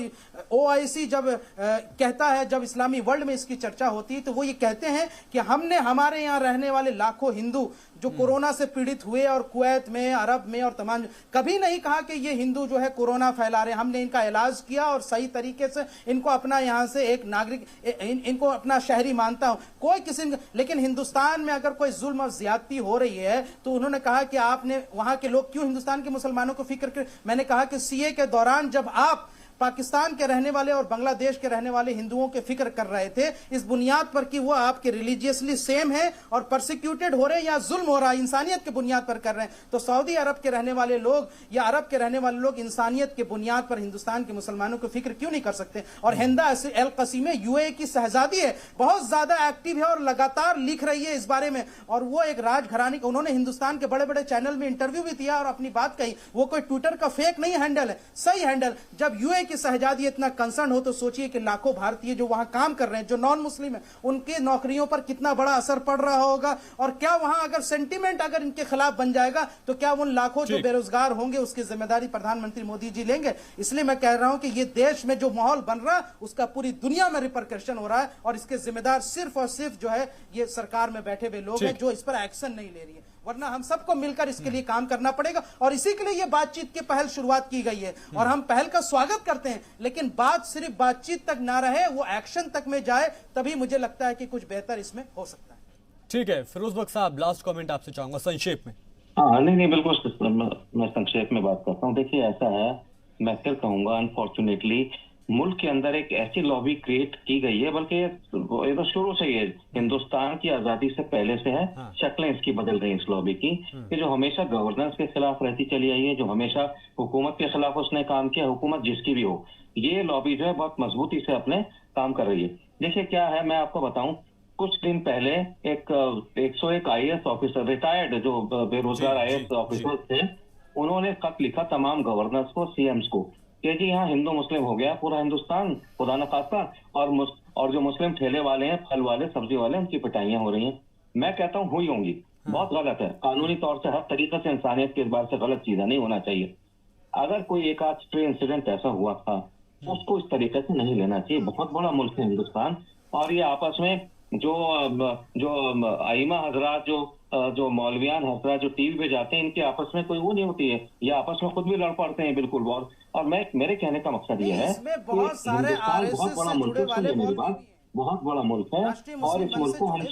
C: ओआईसी जब कहता है, जब इस्लामी वर्ल्ड में इसकी चर्चा होती है, तो वो ये कहते हैं कि हमने हमारे यहाँ रहने वाले लाखों हिंदू जो कोरोना से पीड़ित हुए और कुवैत में, अरब में और तमाम, कभी नहीं कहा कि ये हिंदू जो है कोरोना फैला रहे। हमने इनका इलाज किया और सही तरीके से इनको अपना यहाँ से एक नागरिक, इनको अपना शहरी मानता हूं, कोई किसी, लेकिन हिंदुस्तान में अगर कोई जुल्म और ज्यादती हो रही है तो उन्होंने कहा कि आपने वहां के लोग क्यों हिंदुस्तान के मुसलमानों को फिक्र कर। मैंने कहा कि सीए के दौरान जब आप पाकिस्तान के रहने वाले और बांग्लादेश के रहने वाले हिंदुओं के फिक्र कर रहे थे इस बुनियाद पर कि वो आपके रिलीजियसली सेम है और परसिक्यूटेड हो रहे हैं या जुल्म हो रहा है, इंसानियत के बुनियाद पर कर रहे हैं, तो सऊदी अरब के रहने वाले लोग या अरब के रहने वाले लोग इंसानियत के बुनियाद पर हिंदुस्तान के मुसलमानों को फिक्र क्यों नहीं कर सकते। और हिंदा अल कसीमे यूएई की शहजादी है, बहुत ज्यादा एक्टिव है और लगातार लिख रही है इस बारे में, और वो एक राजघराने का, उन्होंने हिंदुस्तान के बड़े बड़े चैनल में इंटरव्यू भी दिया और अपनी बात कही। वो कोई ट्विटर का फेक नहीं हैंडल है, सही हैंडल। जब यूएई की शहजादी इतना कंसर्न हो तो सोचिए कि लाखों भारतीय जो वहां काम कर रहे हैं, जो नॉन मुस्लिम है, उनके नौकरियों पर कितना बड़ा असर पड़ रहा होगा। और क्या वहां अगर सेंटीमेंट अगर इनके खिलाफ बन जाएगा तो क्या उन लाखों जो बेरोजगार होंगे उसकी जिम्मेदारी प्रधानमंत्री मोदी जी लेंगे? इसलिए मैं कह रहा हूं कि ये देश में जो माहौल बन रहा है उसका पूरी दुनिया में रिपरकशन हो रहा है और इसके जिम्मेदार सिर्फ और सिर्फ जो है ये सरकार में बैठे हुए लोग हैं जो इस पर एक्शन नहीं ले रही है। वरना हम सबको मिलकर इसके लिए काम करना पड़ेगा और इसी के लिए ये बातचीत की पहल शुरुआत की गई है और हम पहल का स्वागत करते हैं। लेकिन बात सिर्फ बातचीत तक ना रहे, वो एक्शन तक में जाए, तभी मुझे लगता है कि कुछ बेहतर इसमें हो सकता है।
A: ठीक है, फिरोज बख्श साहब, लास्ट कमेंट आपसे चाहूंगा संक्षेप में।
D: हाँ, नहीं बिल्कुल मैं संक्षेप में बात करता हूँ। देखिए ऐसा है, मैं फिर कहूंगा अनफॉर्चुनेटली मुल्क के अंदर एक ऐसी लॉबी क्रिएट की गई है, बल्कि ये तो शुरू से ही है, हिंदुस्तान की आजादी से पहले से है। शक्लें इसकी बदल रही हैं इस लॉबी की, कि जो हमेशा गवर्नेंस के खिलाफ रहती चली आई है, जो हमेशा हुकूमत के खिलाफ उसने काम किया, हुकूमत जिसकी भी हो, ये लॉबी जो है बहुत मजबूती से अपने काम कर रही है। देखिए क्या है, मैं आपको बताऊं, कुछ दिन पहले एक 101 IAS ऑफिसर, रिटायर्ड जो बेरोजगार IAS ऑफिसर थे, उन्होंने खत लिखा तमाम गवर्नर्स को, CMs को, कि जी यहाँ हिंदू मुस्लिम हो गया पूरा हिंदुस्तान, खुदा न खास्ता, और जो मुस्लिम ठेले वाले हैं, फल वाले, सब्जी वाले, उनकी पिटाइयां हो रही हैं। मैं कहता हूँ हुई होंगी, बहुत गलत है, कानूनी तौर से हर तरीके से इंसानियत के इस बार से गलत चीजें नहीं होना चाहिए। अगर कोई एक आध स्ट्रे इंसिडेंट ऐसा हुआ था तो उसको इस तरीके से नहीं लेना चाहिए। बहुत बड़ा मुल्क है हिंदुस्तान, और ये आपस में जो आइमा हजरात, जो मौलवियान हजरात जो टीवी पे जाते हैं, इनके आपस में कोई वो नहीं होती है, ये आपस में खुद भी लड़ पड़ते हैं बिल्कुल बहुत। और मेरे कहने का मकसद ये है
C: इसमें बहुत सारे
D: हिंदुस्तान बहुत बड़ा मुल्क है, सुनिए मेरी बात, बहुत बड़ा मुल्क है, और इस मुल्क को हम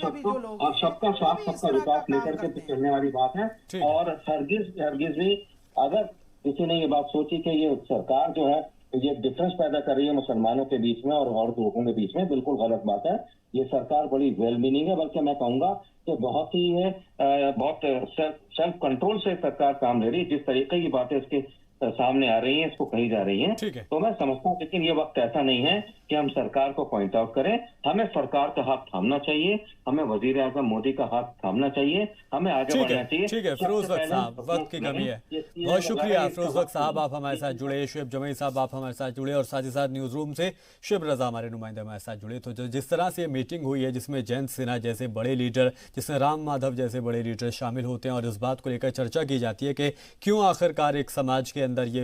D: सबका साथ, सबका विकास लेकर के चलने वाली बात है। और हरगिज भी अगर किसी ने ये बात सोची कि ये सरकार जो है ये डिफरेंस पैदा कर रही है मुसलमानों के बीच में और लोगों के बीच में, बिल्कुल गलत बात है। ये सरकार बड़ी वेल मीनिंग है, बल्कि मैं कहूंगा कि बहुत ही बहुत सेल्फ कंट्रोल से सरकार काम ले रही है। जिस तरीके की बातें इसके सामने आ रही हैं, इसको कही जा रही हैं, तो मैं समझता हूँ, लेकिन ये वक्त ऐसा नहीं है कि हम सरकार को पॉइंट आउट करें। हमें सरकार का हाथ थामना चाहिए, हमें वजीर आजम मोदी का हाथ थामना चाहिए, हमें आगे बढ़ना चाहिए।
A: ठीक है फिरोज बख्श साहब, वक्त की कमी है, बहुत शुक्रिया फिरोज बख्श साहब, आप हमारे साथ जुड़े। शुएब जमई साहब आप हमारे साथ जुड़े, और साथ ही साथ न्यूज रूम से शुएब रजा हमारे नुमाइंदे हमारे साथ जुड़े। तो जिस तरह से ये मीटिंग हुई है, जिसमें जयंत सिन्हा जैसे बड़े लीडर, जिसमें राम माधव जैसे बड़े लीडर शामिल होते हैं, और इस बात को लेकर चर्चा की जाती है कि क्यों आखिरकार एक समाज के अंदर ये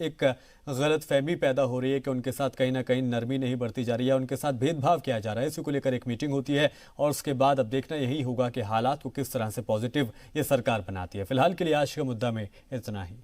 A: एक गलत फहमी पैदा हो रही है कि उनके साथ कहीं ना कहीं नरमी नहीं बरती जा रही है, उनके साथ भेदभाव किया जा रहा है। इसी को लेकर एक मीटिंग होती है और उसके बाद अब देखना यही होगा कि हालात को किस तरह से पॉजिटिव ये सरकार बनाती है। फिलहाल के लिए आज के मुद्दा में इतना ही।